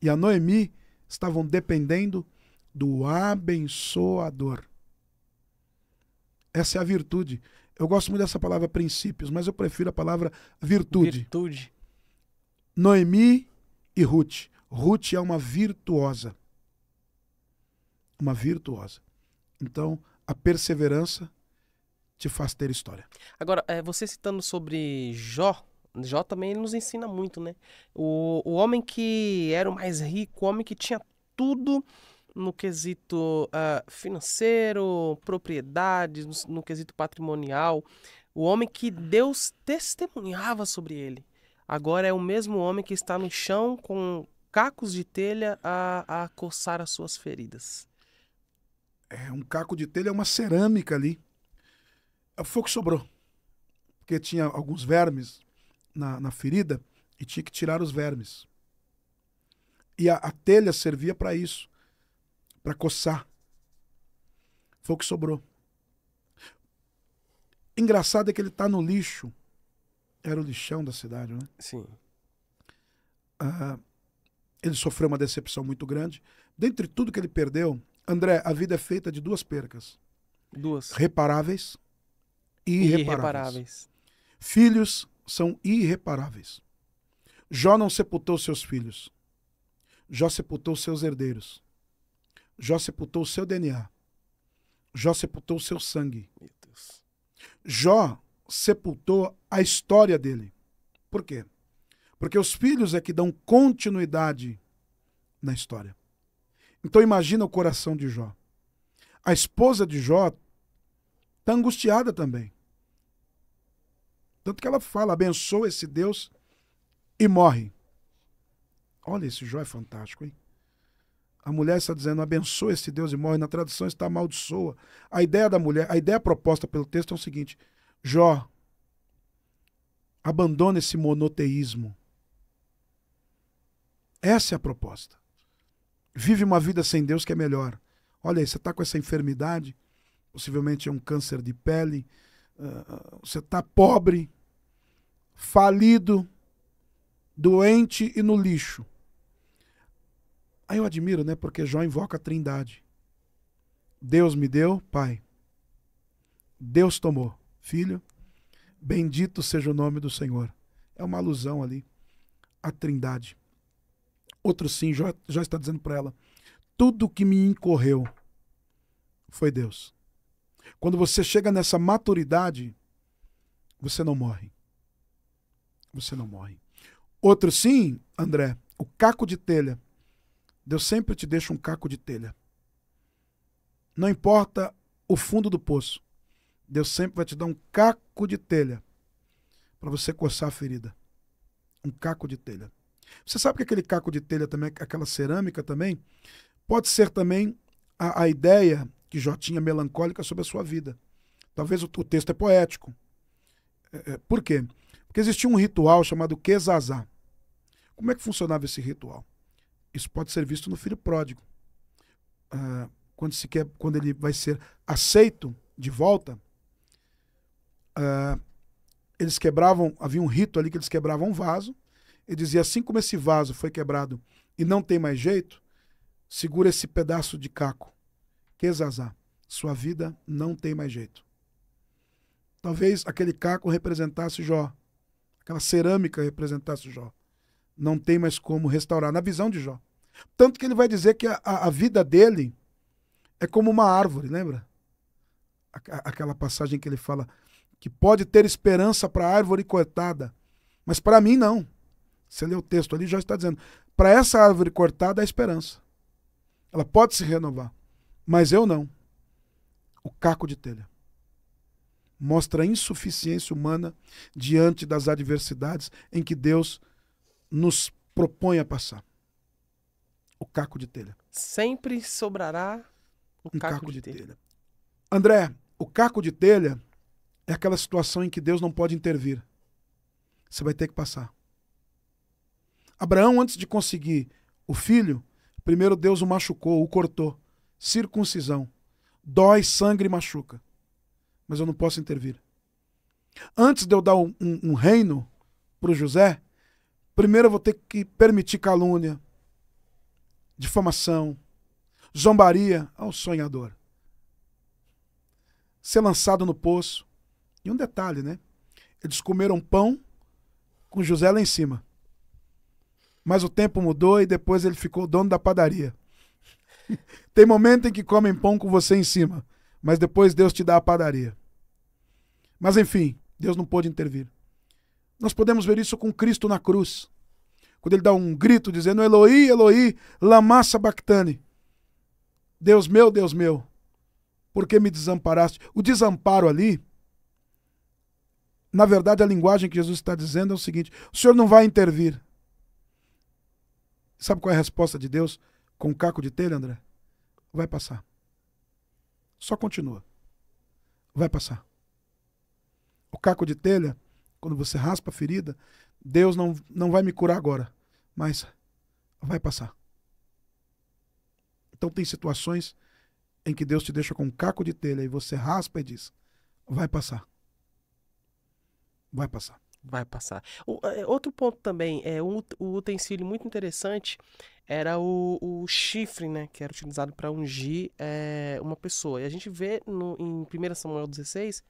e a Noemi estavam dependendo do abençoador. Essa é a virtude. Eu gosto muito dessa palavra princípios, mas eu prefiro a palavra virtude. Virtude. Noemi e Ruth. Ruth é uma virtuosa. Uma virtuosa. Então, a perseverança te faz ter história. Agora, você citando sobre Jó, Jó também ele nos ensina muito, né? O homem que era o mais rico, o homem que tinha tudo no quesito financeiro, propriedades, no quesito patrimonial, o homem que Deus testemunhava sobre ele. Agora é o mesmo homem que está no chão com cacos de telha a coçar as suas feridas. Um caco de telha é uma cerâmica ali. Foi o que sobrou. Porque tinha alguns vermes na ferida e tinha que tirar os vermes. E a telha servia para isso, para coçar. Foi o que sobrou. Engraçado é que ele está no lixo. Era o lixão da cidade, né? Sim. Ele sofreu uma decepção muito grande. Dentre tudo que ele perdeu, André, a vida é feita de duas percas. Duas. Reparáveis e irreparáveis. Filhos são irreparáveis. Jó não sepultou seus filhos. Jó sepultou seus herdeiros. Jó sepultou o seu DNA. Jó sepultou o seu sangue. Meu Deus. Jó sepultou a história dele. Por quê? Porque os filhos é que dão continuidade na história. Então imagina o coração de Jó. A esposa de Jó está angustiada também. Tanto que ela fala, abençoa esse Deus e morre. Olha, esse Jó é fantástico, hein? A mulher está dizendo, abençoa esse Deus e morre. Na tradução está amaldiçoa. A ideia da mulher, a ideia proposta pelo texto é o seguinte: Jó, abandona esse monoteísmo. Essa é a proposta. Vive uma vida sem Deus que é melhor. Olha aí, você está com essa enfermidade, possivelmente é um câncer de pele, você está pobre, falido, doente e no lixo. Aí eu admiro, né? Porque Jó invoca a Trindade. Deus me deu, Pai. Deus tomou, Filho. Bendito seja o nome do Senhor. É uma alusão ali à Trindade. Outro sim, Jó está dizendo para ela, tudo que me incorreu foi Deus. Quando você chega nessa maturidade, você não morre. Você não morre. Outro sim, André, o caco de telha. Deus sempre te deixa um caco de telha. Não importa o fundo do poço. Deus sempre vai te dar um caco de telha para você coçar a ferida. Um caco de telha. Você sabe que aquele caco de telha também, aquela cerâmica também, pode ser também a ideia que Jó tinha melancólica sobre a sua vida. Talvez o texto é poético. Por quê? Porque existia um ritual chamado Quesazá. Como é que funcionava esse ritual? Isso pode ser visto no filho pródigo. Quando ele vai ser aceito de volta, eles quebravam, havia um rito ali que eles quebravam um vaso, e dizia, assim como esse vaso foi quebrado e não tem mais jeito, segura esse pedaço de caco. Quesazá, sua vida não tem mais jeito. Talvez aquele caco representasse Jó, aquela cerâmica representasse Jó. Não tem mais como restaurar, na visão de Jó. Tanto que ele vai dizer que a vida dele é como uma árvore, lembra? Aquela passagem que ele fala que pode ter esperança para a árvore cortada, mas para mim não. Você lê o texto ali, já está dizendo, para essa árvore cortada há esperança. Ela pode se renovar, mas eu não. O caco de telha mostra a insuficiência humana diante das adversidades em que Deus nos propõe a passar. O caco de telha. Sempre sobrará um caco de telha. André, o caco de telha é aquela situação em que Deus não pode intervir. Você vai ter que passar. Abraão, antes de conseguir o filho, primeiro Deus o machucou, o cortou. Circuncisão. Dói, sangue e machuca. Mas eu não posso intervir. Antes de eu dar um reino para o José, Primeiro eu vou ter que permitir calúnia, difamação, zombaria ao sonhador. Ser lançado no poço. E um detalhe, né? Eles comeram pão com José lá em cima. Mas o tempo mudou e depois ele ficou dono da padaria. Tem momento em que comem pão com você em cima, mas depois Deus te dá a padaria. Mas enfim, Deus não pôde intervir. Nós podemos ver isso com Cristo na cruz. Quando ele dá um grito dizendo, Eloi, Eloi, lama sabachthani. Deus meu, por que me desamparaste? O desamparo ali, na verdade a linguagem que Jesus está dizendo é o seguinte, o Senhor não vai intervir. Sabe qual é a resposta de Deus com um caco de telha, André? Vai passar. Só continua. Vai passar. O caco de telha, quando você raspa a ferida, Deus não vai me curar agora, mas vai passar. Então tem situações em que Deus te deixa com um caco de telha e você raspa e diz, vai passar. Vai passar. Vai passar. Outro ponto também, o utensílio muito interessante era o chifre, né? Que era utilizado para ungir uma pessoa. E a gente vê em 1 Samuel 16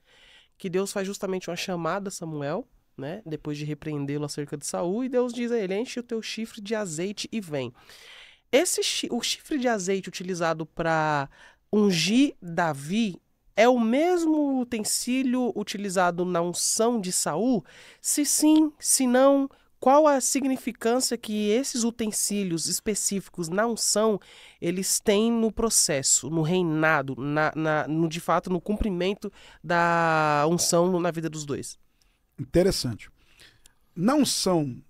que Deus faz justamente uma chamada a Samuel, né? Depois de repreendê-lo acerca de Saul, e Deus diz a ele, enche o teu chifre de azeite e vem. O chifre de azeite utilizado para ungir Davi é o mesmo utensílio utilizado na unção de Saul? Se sim, se não, qual a significância que esses utensílios específicos na unção eles têm no processo, no reinado, de fato no cumprimento da unção na vida dos dois? Interessante. Na unção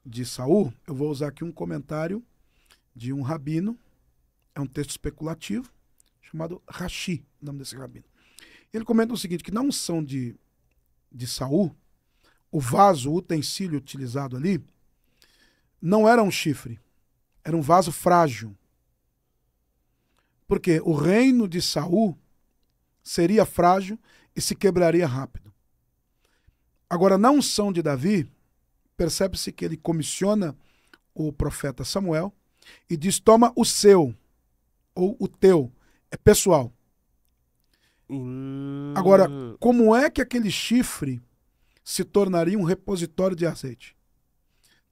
de Saul, eu vou usar aqui um comentário de um rabino, é um texto especulativo, chamado Rashi, o nome desse rabino. Ele comenta o seguinte, que na unção de Saul, o vaso, o utensílio utilizado ali, não era um chifre, era um vaso frágil. Porque o reino de Saul seria frágil e se quebraria rápido. Agora, na unção de Davi, percebe-se que ele comissiona o profeta Samuel e diz, toma o seu, ou o teu, é pessoal. Agora, como é que aquele chifre se tornaria um repositório de azeite?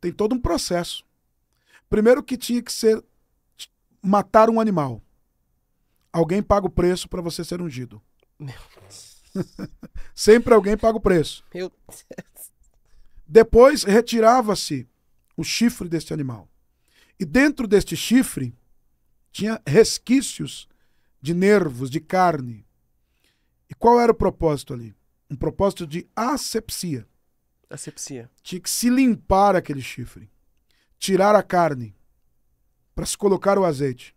Tem todo um processo. Primeiro que tinha que ser matar um animal. Alguém paga o preço para você ser ungido. Meu Deus. Sempre alguém paga o preço. Meu Deus. Depois retirava-se o chifre deste animal. E dentro deste chifre tinha resquícios de nervos, de carne. E qual era o propósito ali? Um propósito de asepsia. Asepsia. Tinha que se limpar aquele chifre. Tirar a carne. Para se colocar o azeite.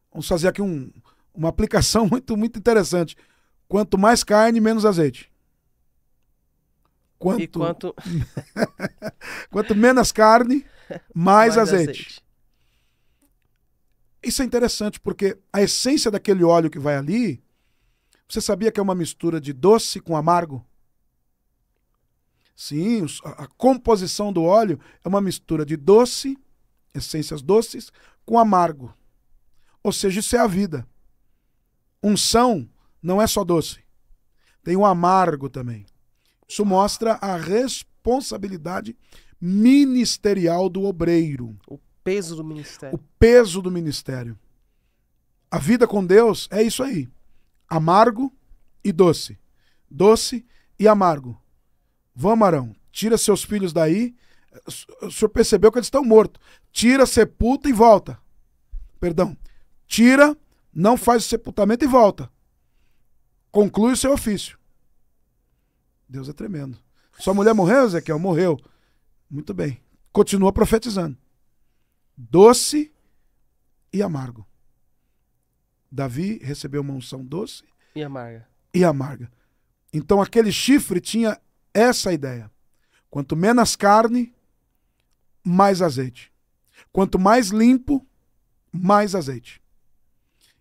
Vamos fazer aqui uma aplicação muito, muito interessante. Quanto mais carne, menos azeite. Quanto menos carne, mais azeite. Isso é interessante porque a essência daquele óleo que vai ali, você sabia que é uma mistura de doce com amargo? Sim, a composição do óleo é uma mistura de doce, essências doces, com amargo. Ou seja, isso é a vida. Unção não é só doce. Tem o amargo também. Isso mostra a responsabilidade ministerial do obreiro. O peso do ministério. O peso do ministério. A vida com Deus é isso aí. Amargo e doce. Doce e amargo. Vamos, Arão, tira seus filhos daí. O senhor percebeu que eles estão mortos. Tira, sepulta e volta. Perdão. Tira, não faz o sepultamento e volta. Conclui o seu ofício. Deus é tremendo. Sua mulher morreu, Ezequiel? Morreu. Muito bem. Continua profetizando. Doce e amargo. Davi recebeu uma unção doce e amarga. E amarga. Então aquele chifre tinha essa ideia. Quanto menos carne, mais azeite. Quanto mais limpo, mais azeite.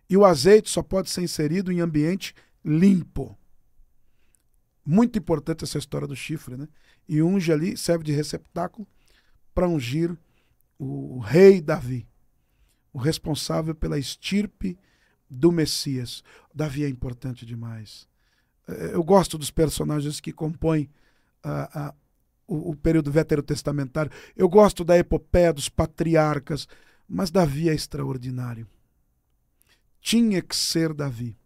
E o azeite só pode ser inserido em ambiente limpo. Muito importante essa história do chifre, né? E unge ali, serve de receptáculo para ungir o rei Davi, o responsável pela estirpe do Messias. Davi é importante demais. Eu gosto dos personagens que compõem o período veterotestamentário. Eu gosto da epopeia dos patriarcas, mas Davi é extraordinário. Tinha que ser Davi.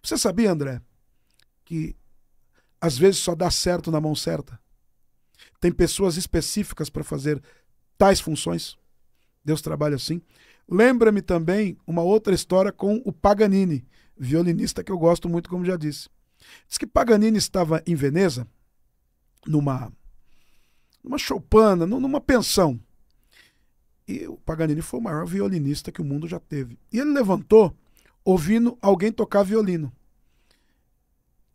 Você sabia, André, que às vezes só dá certo na mão certa? Tem pessoas específicas para fazer tais funções. Deus trabalha assim. Lembra-me também uma outra história com o Paganini, violinista que eu gosto muito, como já disse. Diz que Paganini estava em Veneza, numa choupana, numa pensão. E o Paganini foi o maior violinista que o mundo já teve. E ele levantou ouvindo alguém tocar violino.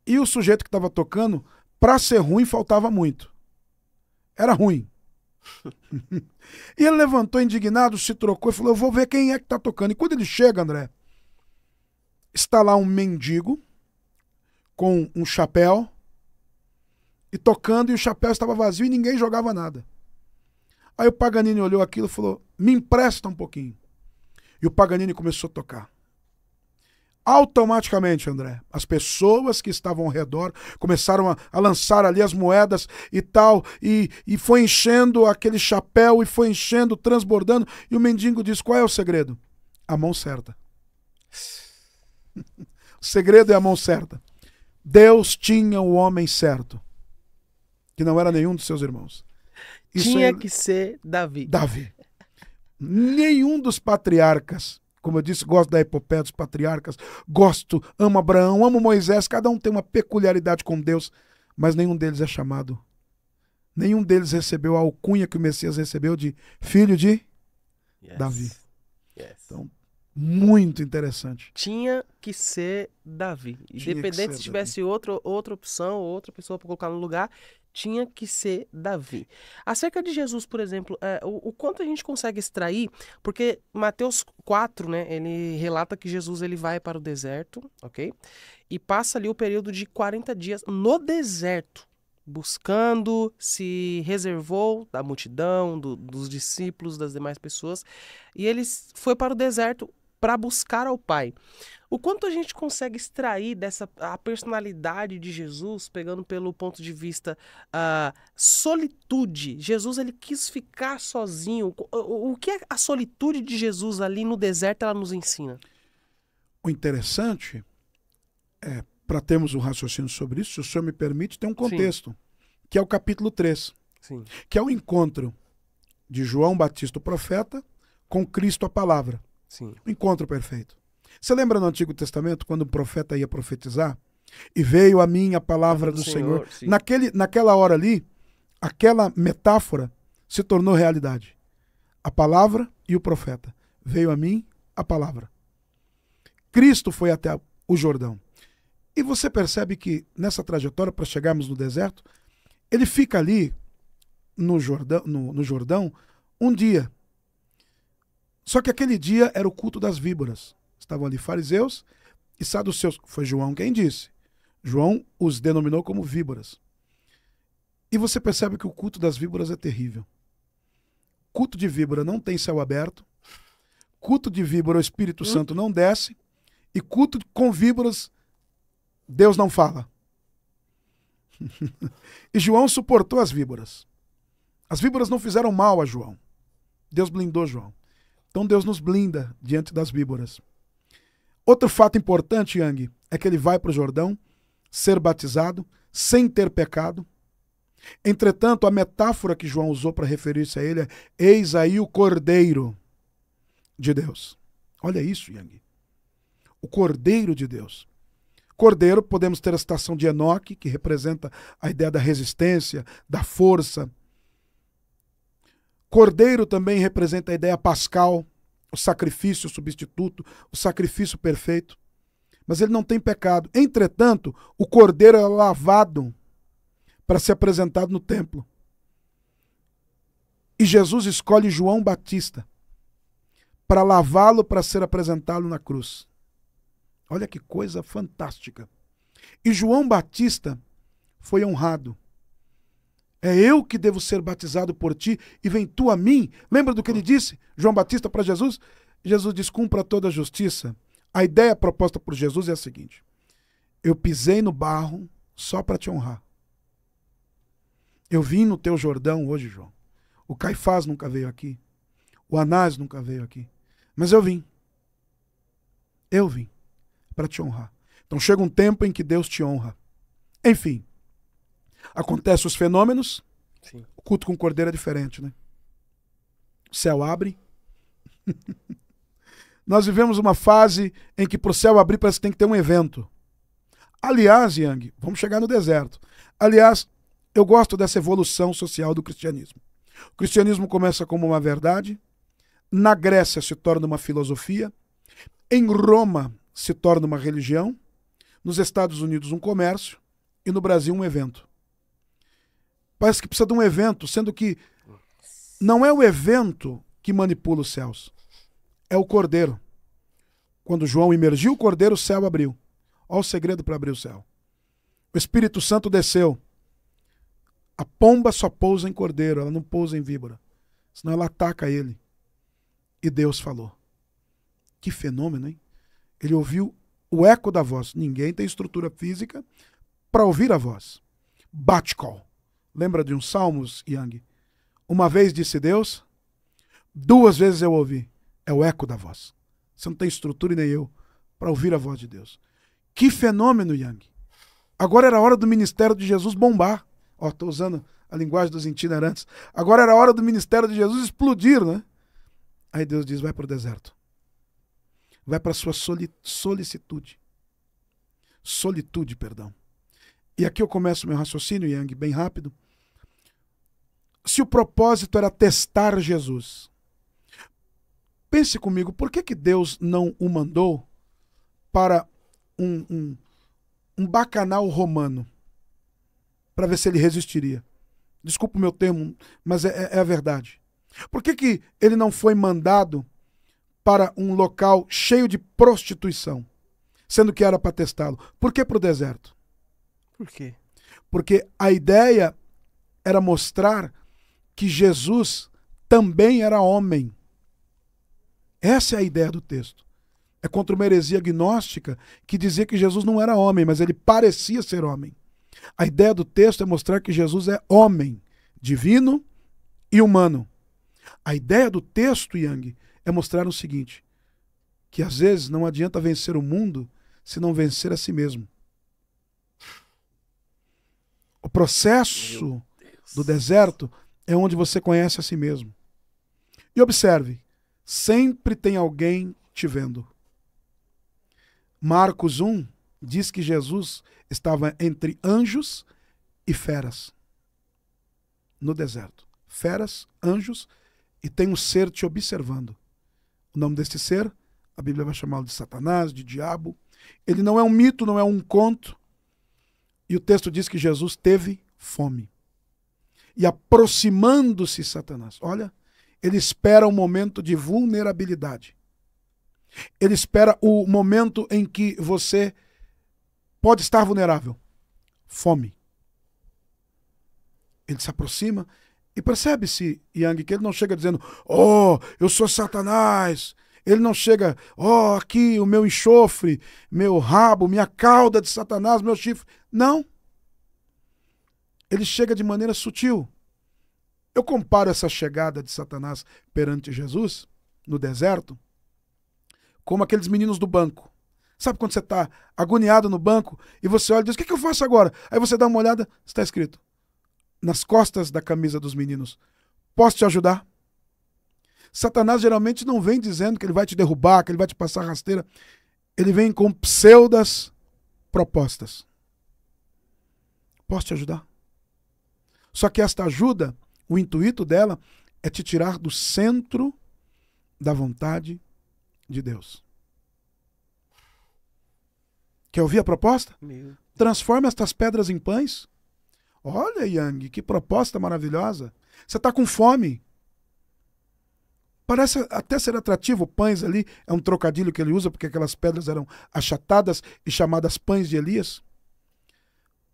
E o sujeito que estava tocando, para ser ruim, faltava muito. Era ruim. E ele levantou indignado, se trocou e falou: eu vou ver quem é que está tocando. E quando ele chega, André, está lá um mendigo com um chapéu e tocando, e o chapéu estava vazio e ninguém jogava nada. Aí o Paganini olhou aquilo e falou: me empresta um pouquinho. E o Paganini começou a tocar. Automaticamente, André, as pessoas que estavam ao redor começaram a lançar ali as moedas e tal, e foi enchendo aquele chapéu, e foi enchendo, transbordando, e o mendigo disse: qual é o segredo? A mão certa. O segredo é a mão certa. Deus tinha o homem certo, que não era nenhum dos seus irmãos. Tinha que ser Davi. Davi. Nenhum dos patriarcas, como eu disse, gosto da epopeia dos patriarcas, amo Abraão, amo Moisés, cada um tem uma peculiaridade com Deus, mas nenhum deles é chamado. Nenhum deles recebeu a alcunha que o Messias recebeu de filho de Davi. Então, muito interessante. Tinha que ser Davi. Independente se tivesse outra opção, outra pessoa para colocar no lugar, tinha que ser Davi. Acerca de Jesus, por exemplo, o quanto a gente consegue extrair, porque Mateus 4, né, ele relata que Jesus ele vai para o deserto, ok? E passa ali o período de 40 dias no deserto, buscando, se reservou da multidão, dos discípulos, das demais pessoas, e ele foi para o deserto para buscar ao Pai. O quanto a gente consegue extrair a personalidade de Jesus, pegando pelo ponto de vista solitude. Jesus ele quis ficar sozinho. O que é a solitude de Jesus ali no deserto, ela nos ensina? O interessante é, para termos um raciocínio sobre isso, se o senhor me permite, tem um contexto, sim, que é o capítulo 3, sim, que é o encontro de João Batista, o profeta, com Cristo, a palavra. Sim. O encontro perfeito. Você lembra no Antigo Testamento, quando o profeta ia profetizar? E veio a mim a palavra do Senhor. Naquela hora ali, aquela metáfora se tornou realidade. A palavra e o profeta. Veio a mim a palavra. Cristo foi até o Jordão. E você percebe que nessa trajetória, para chegarmos no deserto, ele fica ali no Jordão um dia. Só que aquele dia era o culto das víboras. Estavam ali fariseus e saduceus. Foi João quem disse. João os denominou como víboras. E você percebe que o culto das víboras é terrível. Culto de víbora não tem céu aberto. Culto de víbora o Espírito Santo não desce. E culto com víboras Deus não fala. E João suportou as víboras. As víboras não fizeram mal a João. Deus blindou João. Então Deus nos blinda diante das víboras. Outro fato importante, Yang, é que ele vai para o Jordão ser batizado sem ter pecado. Entretanto, a metáfora que João usou para referir-se a ele é: eis aí o Cordeiro de Deus. Olha isso, Yang. O Cordeiro de Deus. Cordeiro, podemos ter a citação de Enoque, que representa a ideia da resistência, da força. Cordeiro também representa a ideia pascal, o sacrifício substituto, o sacrifício perfeito. Mas ele não tem pecado. Entretanto, o cordeiro é lavado para ser apresentado no templo. E Jesus escolhe João Batista para lavá-lo para ser apresentado na cruz. Olha que coisa fantástica. E João Batista foi honrado. É eu que devo ser batizado por ti e vem tu a mim. Lembra do que ele disse, João Batista, para Jesus? Jesus diz, cumpra toda a justiça. A ideia proposta por Jesus é a seguinte: eu pisei no barro só para te honrar. Eu vim no teu Jordão hoje, João. O Caifás nunca veio aqui. O Anás nunca veio aqui. Mas eu vim. Eu vim para te honrar. Então chega um tempo em que Deus te honra. Enfim, acontecem os fenômenos. Sim. O culto com o cordeiro é diferente, né? O céu abre. Nós vivemos uma fase em que para o céu abrir parece que tem que ter um evento. Aliás, Yang, vamos chegar no deserto. Aliás, eu gosto dessa evolução social do cristianismo. O cristianismo começa como uma verdade, na Grécia se torna uma filosofia, em Roma se torna uma religião, nos Estados Unidos um comércio e no Brasil um evento. Parece que precisa de um evento, sendo que não é o evento que manipula os céus, é o cordeiro. Quando João imergiu o cordeiro, o céu abriu. Olha o segredo para abrir o céu. O Espírito Santo desceu. A pomba só pousa em cordeiro, ela não pousa em víbora. Senão ela ataca ele. E Deus falou. Que fenômeno, hein? Ele ouviu o eco da voz. Ninguém tem estrutura física para ouvir a voz. Bat-call. Lembra de um Salmos, Yang? Uma vez disse Deus, 2 vezes eu ouvi. É o eco da voz. Você não tem estrutura e nem eu para ouvir a voz de Deus. Que fenômeno, Yang. Agora era a hora do ministério de Jesus bombar. Ó, estou usando a linguagem dos itinerantes. Agora era a hora do ministério de Jesus explodir, né? Aí Deus diz, vai para o deserto. Vai para a sua solicitude. Solitude, perdão. E aqui eu começo meu raciocínio, Yang, bem rápido. Se o propósito era testar Jesus, pense comigo, por que Deus não o mandou para um bacanal romano? Para ver se ele resistiria. Desculpa o meu termo, mas é a verdade. Por que ele não foi mandado para um local cheio de prostituição, sendo que era para testá-lo? Por que para o deserto? Por quê? Porque a ideia era mostrar que Jesus também era homem. Essa é a ideia do texto. É contra uma heresia gnóstica que dizia que Jesus não era homem, mas ele parecia ser homem. A ideia do texto é mostrar que Jesus é homem, divino e humano. A ideia do texto, Yang, é mostrar o seguinte, que às vezes não adianta vencer o mundo se não vencer a si mesmo. O processo do deserto é onde você conhece a si mesmo. E observe, sempre tem alguém te vendo. Marcos 1 diz que Jesus estava entre anjos e feras no deserto. Feras, anjos, e tem um ser te observando. O nome deste ser, a Bíblia vai chamá-lo de Satanás, de diabo. Ele não é um mito, não é um conto. E o texto diz que Jesus teve fome. E aproximando-se Satanás, olha, ele espera um momento de vulnerabilidade. Ele espera o momento em que você pode estar vulnerável. Fome. Ele se aproxima e percebe-se, Yang, que ele não chega dizendo, oh, eu sou Satanás. Ele não chega, oh, aqui o meu enxofre, meu rabo, minha cauda de Satanás, meu chifre. Não. Ele chega de maneira sutil. Eu comparo essa chegada de Satanás perante Jesus, no deserto, como aqueles meninos do banco. Sabe quando você está agoniado no banco e você olha e diz, o que eu faço agora? Aí você dá uma olhada, está escrito, nas costas da camisa dos meninos, posso te ajudar? Satanás geralmente não vem dizendo que ele vai te derrubar, que ele vai te passar rasteira. Ele vem com pseudas propostas. Posso te ajudar? Só que esta ajuda, o intuito dela é te tirar do centro da vontade de Deus. Quer ouvir a proposta? Transforme estas pedras em pães. Olha, Yang, que proposta maravilhosa. Você está com fome. Parece até ser atrativo, pães ali, é um trocadilho que ele usa, porque aquelas pedras eram achatadas e chamadas pães de Elias.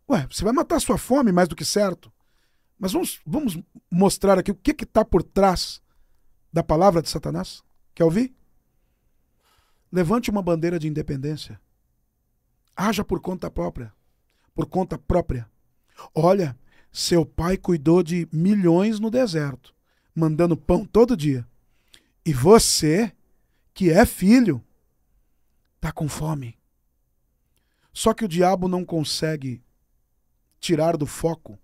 Ué, você vai matar a sua fome mais do que certo. Mas vamos mostrar aqui o que está por trás da palavra de Satanás. Quer ouvir? Levante uma bandeira de independência. Haja por conta própria. Por conta própria. Olha, seu pai cuidou de milhões no deserto, mandando pão todo dia. E você, que é filho, está com fome. Só que o diabo não consegue tirar do foco,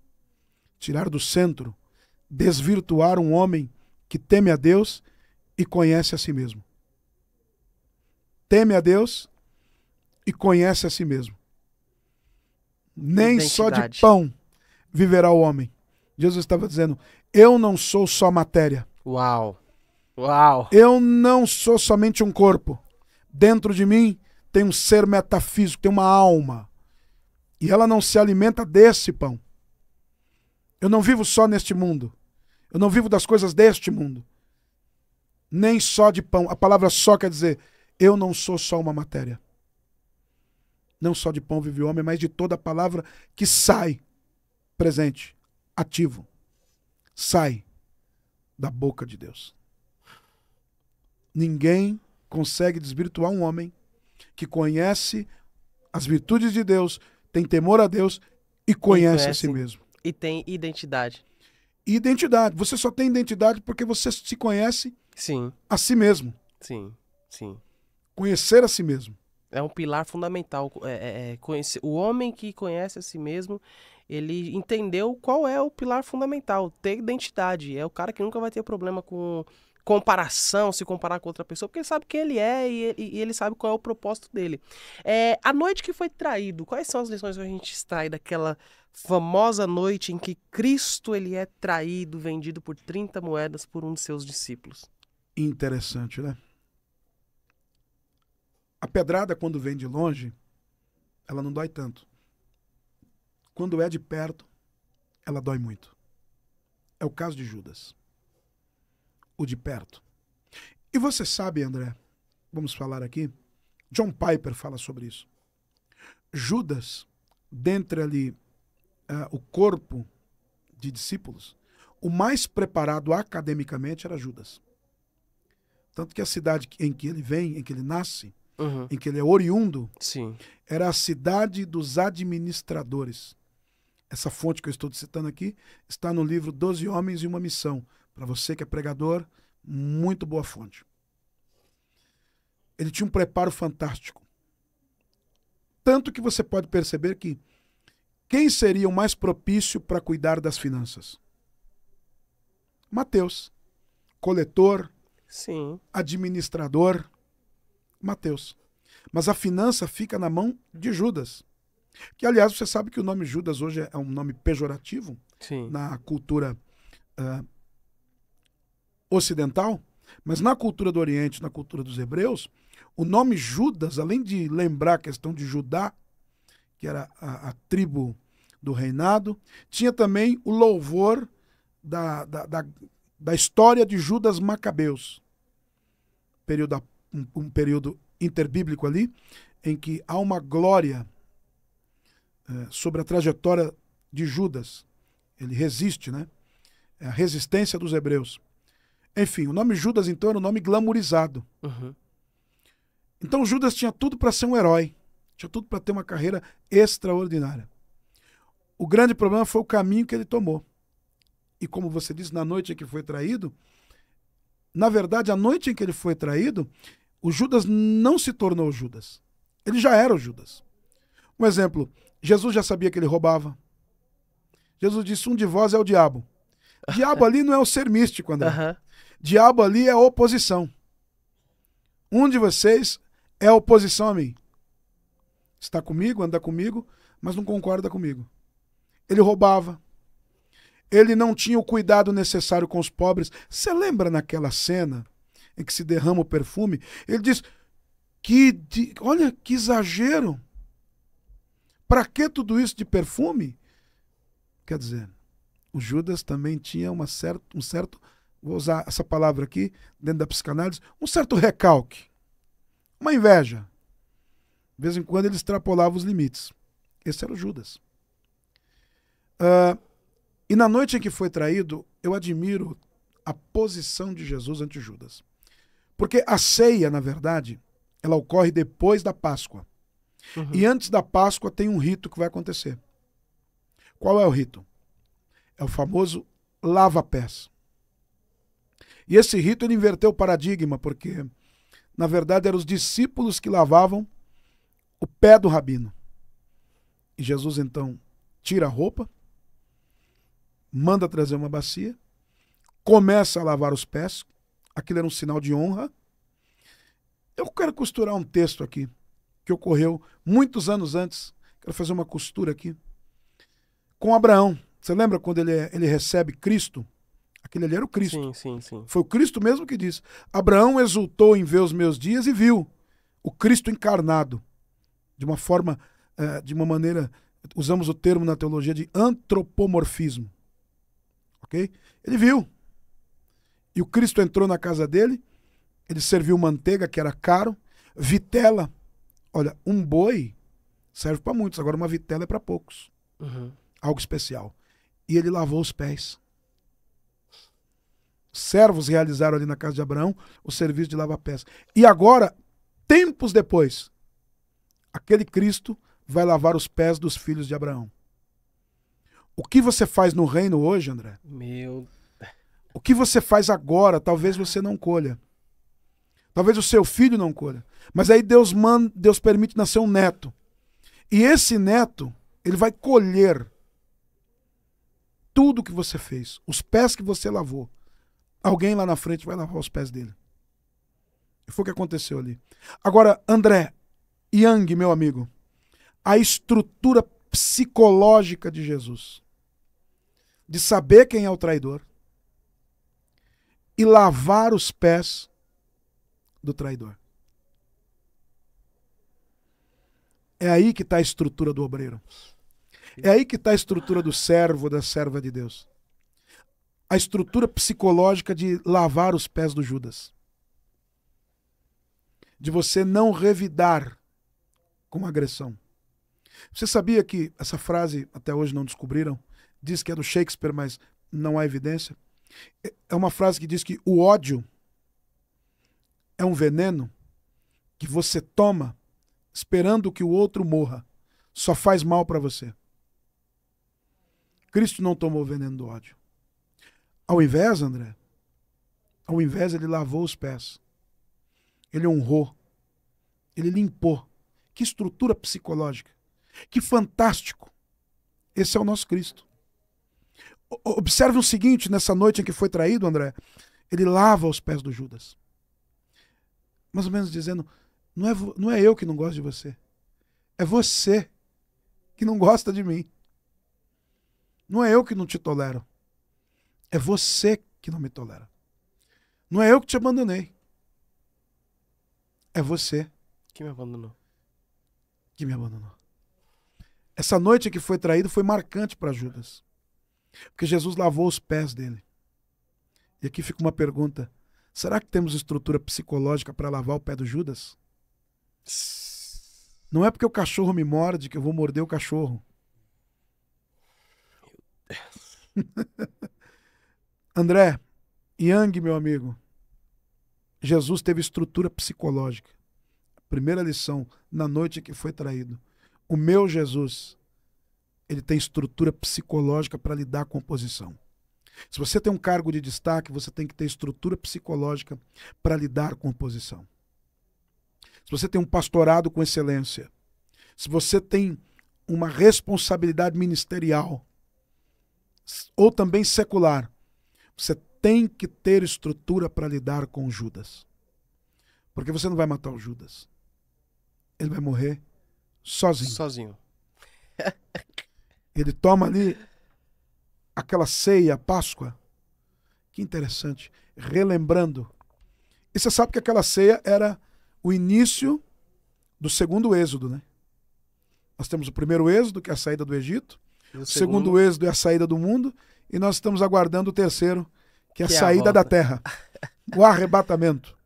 tirar do centro, desvirtuar um homem que teme a Deus e conhece a si mesmo. Teme a Deus e conhece a si mesmo. Nem só de pão viverá o homem. Jesus estava dizendo, eu não sou só matéria. Uau! Uau! Eu não sou somente um corpo. Dentro de mim tem um ser metafísico, tem uma alma. E ela não se alimenta desse pão. Eu não vivo só neste mundo. Eu não vivo das coisas deste mundo. Nem só de pão. A palavra só quer dizer, eu não sou só uma matéria. Não só de pão vive o homem, mas de toda a palavra que sai, presente, ativo, sai da boca de Deus. Ninguém consegue desvirtuar um homem que conhece as virtudes de Deus, tem temor a Deus e conhece a si mesmo. E tem identidade. Identidade. Você só tem identidade porque você se conhece a si mesmo. Sim, sim. Conhecer a si mesmo. É um pilar fundamental. Conhecer. O homem que conhece a si mesmo, ele entendeu qual é o pilar fundamental. Ter identidade. É o cara que nunca vai ter problema com comparação, se comparar com outra pessoa, porque ele sabe quem ele é e ele sabe qual é o propósito dele. A noite que foi traído, quais são as lições que a gente extrai daquela famosa noite em que Cristo ele é traído, vendido por 30 moedas por um de seus discípulos? Interessante, né? A pedrada, quando vem de longe, ela não dói tanto. Quando é de perto, ela dói muito. É o caso de Judas. O de perto. E você sabe, André, vamos falar aqui, John Piper fala sobre isso. Judas, dentre ali o corpo de discípulos, o mais preparado academicamente era Judas. Tanto que a cidade em que ele vem, em que ele nasce, em que ele é oriundo, era a cidade dos administradores. Essa fonte que eu estou citando aqui está no livro 12 Homens e uma Missão. Para você que é pregador, muito boa fonte. Ele tinha um preparo fantástico. Tanto que você pode perceber que quem seria o mais propício para cuidar das finanças? Mateus. Coletor, administrador, Mateus. Mas a finança fica na mão de Judas. Que, aliás, você sabe que o nome Judas hoje é um nome pejorativo na cultura ocidental, mas na cultura do Oriente, na cultura dos hebreus, o nome Judas, além de lembrar a questão de Judá, que era a tribo do reinado, tinha também o louvor da história de Judas Macabeus. Um período interbíblico ali, em que há uma glória sobre a trajetória de Judas. Ele resiste, né? É a resistência dos hebreus. Enfim, o nome Judas, então, era um nome glamourizado. Então, Judas tinha tudo para ser um herói. Tinha tudo para ter uma carreira extraordinária. O grande problema foi o caminho que ele tomou. E como você disse, na noite em que foi traído, na verdade, a noite em que ele foi traído, o Judas não se tornou Judas. Ele já era o Judas. Um exemplo, Jesus já sabia que ele roubava. Jesus disse, um de vós é o diabo. Diabo ali não é o ser místico, André. Diabo ali é a oposição. Um de vocês é a oposição a mim. Está comigo, anda comigo, mas não concorda comigo. Ele roubava. Ele não tinha o cuidado necessário com os pobres. Você lembra naquela cena em que se derrama o perfume? Ele diz, olha que exagero. Para que tudo isso de perfume? Quer dizer, o Judas também tinha um certo, vou usar essa palavra aqui, dentro da psicanálise, um certo recalque. Uma inveja. De vez em quando ele extrapolava os limites. Esse era o Judas. E na noite em que foi traído, eu admiro a posição de Jesus ante Judas. Porque a ceia, na verdade, ela ocorre depois da Páscoa. E antes da Páscoa tem um rito que vai acontecer. Qual é o rito? É o famoso lava-pés. E esse rito ele inverteu o paradigma, porque, na verdade, eram os discípulos que lavavam o pé do rabino. E Jesus, então, tira a roupa, manda trazer uma bacia, começa a lavar os pés. Aquilo era um sinal de honra. Eu quero costurar um texto aqui, que ocorreu muitos anos antes. Quero fazer uma costura aqui. Com Abraão. Você lembra quando ele recebe Cristo? Aquele ali era o Cristo. Sim. Foi o Cristo mesmo que disse. Abraão exultou em ver os meus dias e viu o Cristo encarnado. De uma forma, de uma maneira, usamos o termo na teologia de antropomorfismo. Ok? Ele viu. E o Cristo entrou na casa dele, ele serviu manteiga, que era caro, vitela. Olha, um boi serve para muitos, agora uma vitela é para poucos. Algo especial. E ele lavou os pés. Servos realizaram ali na casa de Abraão o serviço de lavar-pés. E agora, tempos depois, aquele Cristo vai lavar os pés dos filhos de Abraão. O que você faz no reino hoje, André? O que você faz agora, talvez você não colha. Talvez o seu filho não colha. Mas aí Deus permite nascer um neto. E esse neto, ele vai colher tudo que você fez. Os pés que você lavou. Alguém lá na frente vai lavar os pés dele. E foi o que aconteceu ali. Agora, André, Yang, meu amigo, a estrutura psicológica de Jesus, de saber quem é o traidor e lavar os pés do traidor. É aí que está a estrutura do obreiro. É aí que está a estrutura do servo, da serva de Deus. A estrutura psicológica de lavar os pés do Judas. De você não revidar com agressão. Você sabia que essa frase, até hoje não descobriram, diz que é do Shakespeare, mas não há evidência? É uma frase que diz que o ódio é um veneno que você toma esperando que o outro morra. Só faz mal para você. Cristo não tomou o veneno do ódio. Ao invés, André, ele lavou os pés. Ele honrou. Ele limpou. Que estrutura psicológica. Que fantástico. Esse é o nosso Cristo. Observe o seguinte, nessa noite em que foi traído, André, ele lava os pés do Judas. Mais ou menos dizendo, não é eu que não gosto de você. É você que não gosta de mim. Não é eu que não te tolero. É você que não me tolera. Não é eu que te abandonei. É você que me abandonou. Que me abandonou. Essa noite que foi traído foi marcante para Judas. Porque Jesus lavou os pés dele. E aqui fica uma pergunta. Será que temos estrutura psicológica para lavar o pé do Judas? Não é porque o cachorro me morde que eu vou morder o cachorro. André, Yang, meu amigo, Jesus teve estrutura psicológica. Primeira lição, na noite que foi traído. O meu Jesus, ele tem estrutura psicológica para lidar com oposição. Se você tem um cargo de destaque, você tem que ter estrutura psicológica para lidar com oposição. Se você tem um pastorado com excelência, se você tem uma responsabilidade ministerial, ou também secular, você tem que ter estrutura para lidar com Judas. Porque você não vai matar o Judas. Ele vai morrer sozinho. Ele toma ali aquela ceia, a Páscoa. Que interessante. Relembrando. E você sabe que aquela ceia era o início do segundo êxodo, né? Nós temos o primeiro êxodo, que é a saída do Egito. O segundo êxodo é a saída do mundo. E nós estamos aguardando o terceiro, que é a saída da terra. O arrebatamento.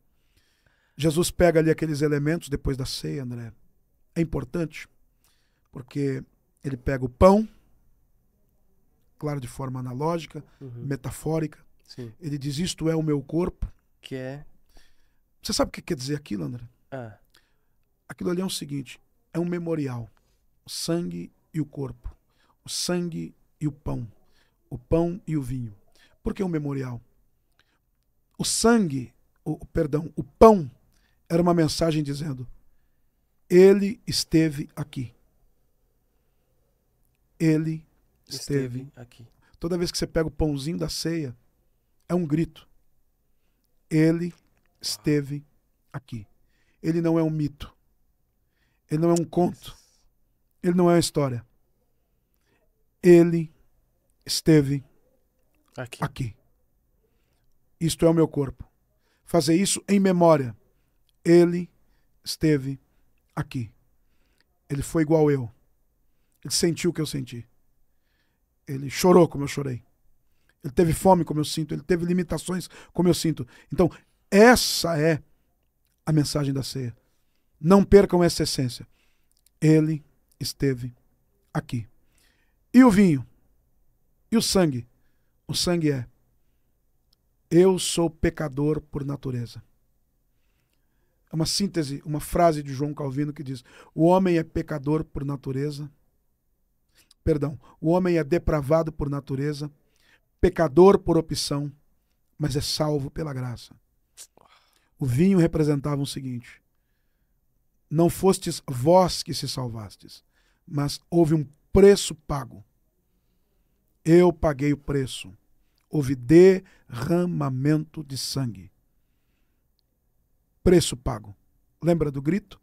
Jesus pega ali aqueles elementos depois da ceia, André. É importante, porque ele pega o pão, claro, de forma analógica, metafórica. Sim. Ele diz, isto é o meu corpo. Que é... Você sabe o que quer dizer aquilo, André? Ah, Aquilo ali é o seguinte, é um memorial. O sangue e o corpo. O sangue e o pão e o vinho. Por que um memorial? O sangue, o pão, era uma mensagem dizendo, ele esteve aqui. Ele esteve aqui. Toda vez que você pega o pãozinho da ceia, é um grito. Ele esteve aqui. Ele não é um mito. Ele não é um conto. Ele não é uma história. Ele esteve aqui. Isto é o meu corpo. Fazer isso em memória. Ele esteve aqui. Ele foi igual eu. Ele sentiu o que eu senti. Ele chorou como eu chorei. Ele teve fome como eu sinto. Ele teve limitações como eu sinto. Então, essa é a mensagem da ceia. Não percam essa essência. Ele esteve aqui. E o vinho? E o sangue? O sangue é: eu sou pecador por natureza. É uma síntese, uma frase de João Calvino que diz: o homem é pecador por natureza. Perdão, o homem é depravado por natureza, pecador por opção, mas é salvo pela graça. O vinho representava o seguinte: não fostes vós que se salvastes, mas houve um preço pago. Eu paguei o preço. Houve derramamento de sangue. Preço pago. Lembra do grito?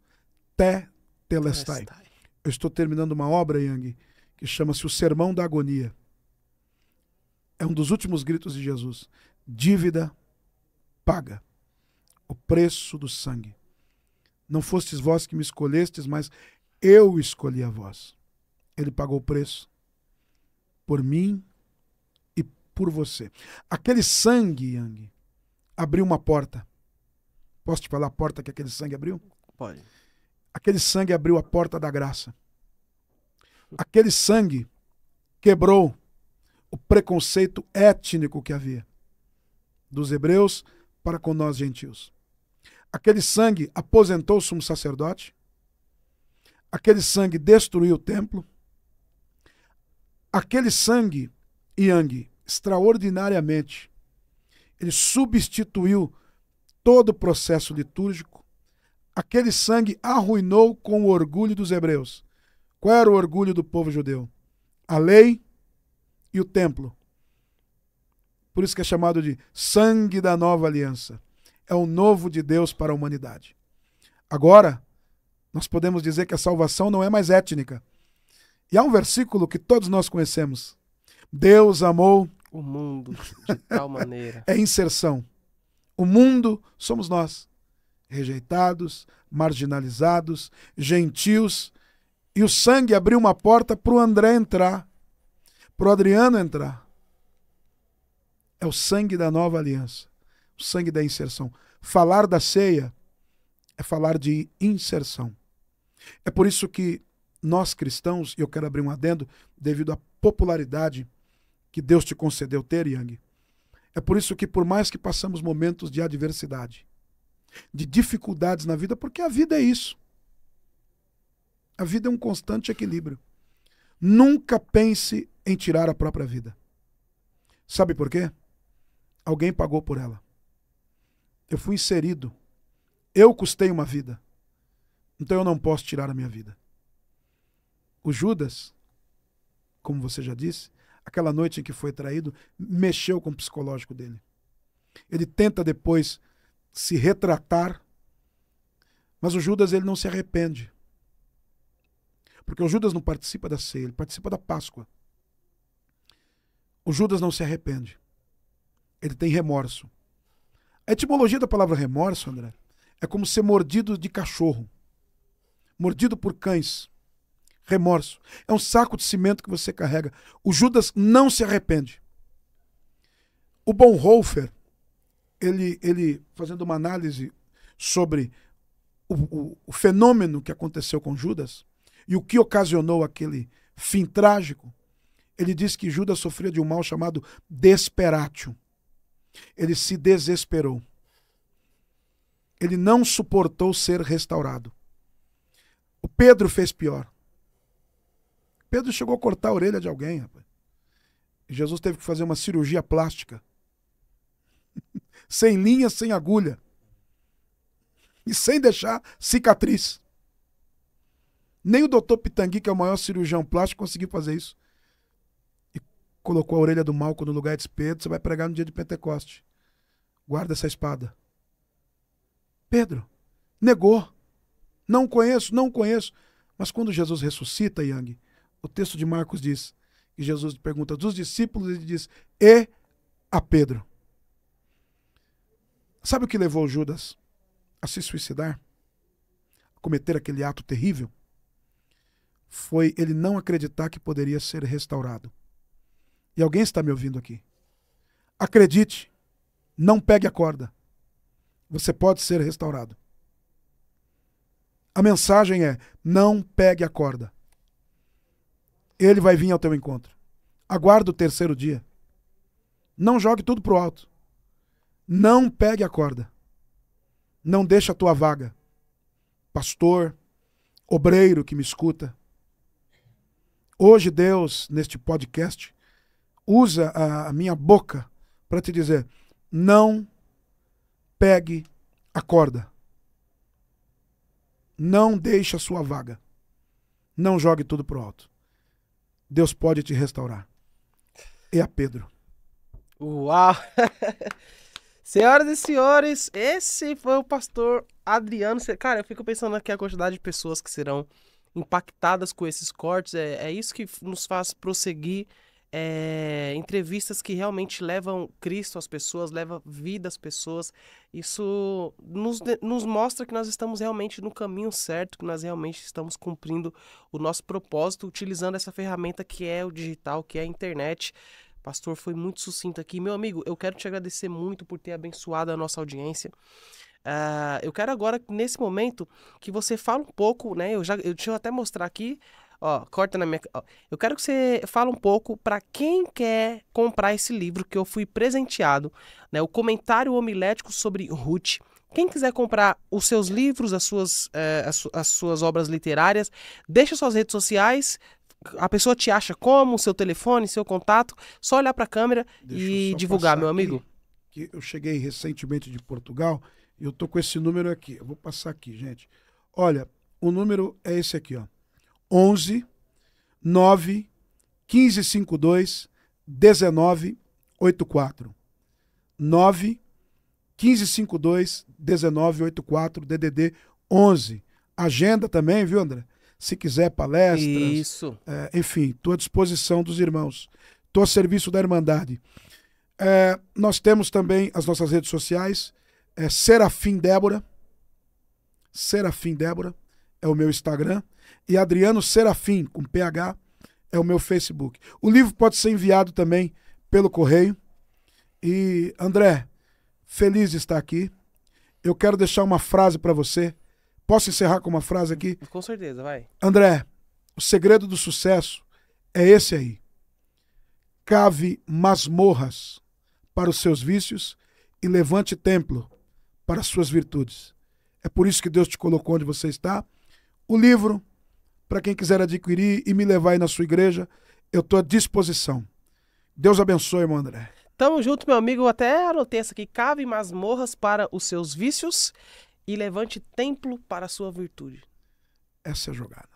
Tetelestai. Eu estou terminando uma obra, Yang, que chama-se O Sermão da Agonia. É um dos últimos gritos de Jesus. Dívida paga. O preço do sangue. Não fostes vós que me escolhestes, mas eu escolhi a vós. Ele pagou o preço por mim e por você. Aquele sangue, Yang, abriu uma porta. Posso te falar a porta que aquele sangue abriu? Pode. Aquele sangue abriu a porta da graça. Aquele sangue quebrou o preconceito étnico que havia dos hebreus para com nós gentios. Aquele sangue aposentou o sumo sacerdote. Aquele sangue destruiu o templo. Aquele sangue, Yang, extraordinariamente, ele substituiu todo o processo litúrgico. Aquele sangue arruinou com o orgulho dos hebreus. Qual era o orgulho do povo judeu? A lei e o templo. Por isso que é chamado de sangue da nova aliança. É o novo de Deus para a humanidade. Agora, nós podemos dizer que a salvação não é mais étnica. E há um versículo que todos nós conhecemos. Deus amou o mundo de tal maneira. É inserção. O mundo somos nós. Rejeitados, marginalizados, gentios. E o sangue abriu uma porta para o André entrar. Para o Adriano entrar. É o sangue da nova aliança. O sangue da inserção. Falar da ceia é falar de inserção. É por isso que nós cristãos, e eu quero abrir um adendo, devido à popularidade que Deus te concedeu ter, Yang, é por isso que por mais que passamos momentos de adversidade, de dificuldades na vida, porque a vida é isso. A vida é um constante equilíbrio. Nunca pense em tirar a própria vida. Sabe por quê? Alguém pagou por ela. Eu fui inserido. Eu custei uma vida. Então eu não posso tirar a minha vida. O Judas, como você já disse, aquela noite em que foi traído, mexeu com o psicológico dele. Ele tenta depois se retratar, mas o Judas ele não se arrepende. Porque o Judas não participa da ceia, ele participa da Páscoa. O Judas não se arrepende. Ele tem remorso. A etimologia da palavra remorso, André, é como ser mordido de cachorro. Mordido por cães. Remorso. É um saco de cimento que você carrega. O Judas não se arrepende. O Bonhoeffer, ele fazendo uma análise sobre o fenômeno que aconteceu com Judas e o que ocasionou aquele fim trágico, ele diz que Judas sofria de um mal chamado desperatio. Ele se desesperou. Ele não suportou ser restaurado. O Pedro fez pior. Pedro chegou a cortar a orelha de alguém, rapaz. E Jesus teve que fazer uma cirurgia plástica. Sem linha, sem agulha. E sem deixar cicatriz. Nem o doutor Pitangui, que é o maior cirurgião plástico, conseguiu fazer isso. E colocou a orelha do Malco no lugar e disse: Pedro, você vai pregar no dia de Pentecoste. Guarda essa espada. Pedro negou. Não conheço, não conheço. Mas quando Jesus ressuscita, Yang, o texto de Marcos diz, que Jesus pergunta dos discípulos, ele diz: e a Pedro. Sabe o que levou Judas a se suicidar? A cometer aquele ato terrível? Foi ele não acreditar que poderia ser restaurado. E alguém está me ouvindo aqui. Acredite, não pegue a corda. Você pode ser restaurado. A mensagem é: não pegue a corda. Ele vai vir ao teu encontro. Aguarda o terceiro dia. Não jogue tudo pro alto. Não pegue a corda. Não deixe a tua vaga. Pastor, obreiro que me escuta. Hoje Deus, neste podcast, usa a minha boca para te dizer: não pegue a corda. Não deixe a sua vaga. Não jogue tudo pro alto. Deus pode te restaurar. E a Pedro. Uau! Senhoras e senhores, esse foi o pastor Adriano. Cara, eu fico pensando aqui a quantidade de pessoas que serão impactadas com esses cortes. É isso que nos faz prosseguir entrevistas que realmente levam Cristo às pessoas, levam vida às pessoas. Isso nos mostra que nós estamos realmente no caminho certo, que nós realmente estamos cumprindo o nosso propósito, utilizando essa ferramenta que é o digital, que é a internet. O pastor foi muito sucinto aqui. Meu amigo, eu quero te agradecer muito por ter abençoado a nossa audiência. Eu quero agora, nesse momento, que você fale um pouco, né? Deixa eu até mostrar aqui. Ó, corta na minha. Ó, eu quero que você fale um pouco para quem quer comprar esse livro que eu fui presenteado, né? O Comentário Homilético sobre Ruth. Quem quiser comprar os seus livros, as suas obras literárias, deixa suas redes sociais. A pessoa te acha como? Seu telefone, seu contato. Só olhar para a câmera e divulgar, meu amigo. Que eu cheguei recentemente de Portugal e eu tô com esse número aqui. Eu vou passar aqui, gente. Olha, o número é esse aqui, ó. 11 9 1552 1984. 9 1552 1984 DDD 11. Agenda também, viu, André? Se quiser palestras. Isso. Enfim, estou à disposição dos irmãos. Estou a serviço da Irmandade. Nós temos também as nossas redes sociais. Serafim Débora. Serafim Débora é o meu Instagram. E Adriano Serafim, com PH, é o meu Facebook. O livro pode ser enviado também pelo correio. E, André, feliz de estar aqui. Eu quero deixar uma frase para você. Posso encerrar com uma frase aqui? Com certeza, vai. André, o segredo do sucesso é esse aí. Cave masmorras para os seus vícios e levante templo para as suas virtudes. É por isso que Deus te colocou onde você está. O livro, para quem quiser adquirir e me levar aí na sua igreja, eu estou à disposição. Deus abençoe, irmão André. Tamo junto, meu amigo. Eu até anotei essa aqui. Cave masmorras para os seus vícios e levante templo para a sua virtude. Essa é a jogada.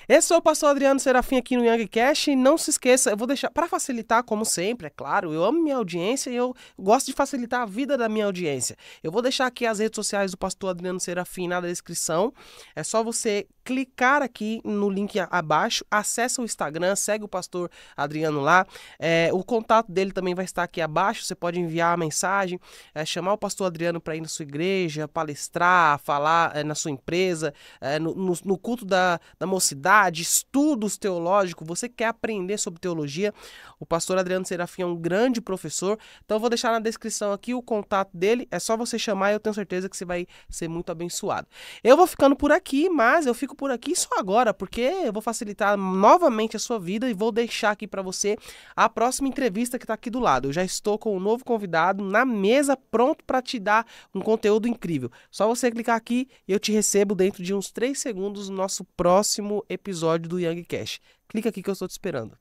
Esse é o pastor Adriano Serafim aqui no Young Cast. E não se esqueça, eu vou deixar, para facilitar, como sempre, é claro, eu amo minha audiência e eu gosto de facilitar a vida da minha audiência. Eu vou deixar aqui as redes sociais do pastor Adriano Serafim na descrição. É só você clicar aqui no link abaixo, acessa o Instagram, segue o pastor Adriano lá. O contato dele também vai estar aqui abaixo, você pode enviar a mensagem, chamar o pastor Adriano para ir na sua igreja, palestrar, falar na sua empresa, no culto da mocidade, curiosidade, estudos teológicos, você quer aprender sobre teologia, o pastor Adriano Serafim é um grande professor, então eu vou deixar na descrição aqui o contato dele, é só você chamar e eu tenho certeza que você vai ser muito abençoado. Eu vou ficando por aqui, mas eu fico por aqui só agora, porque eu vou facilitar novamente a sua vida e vou deixar aqui para você a próxima entrevista que está aqui do lado. Eu já estou com um novo convidado na mesa, pronto para te dar um conteúdo incrível. Só você clicar aqui e eu te recebo dentro de uns 3 segundos no nosso próximo episódio do Young Cash. Clica aqui que eu estou te esperando.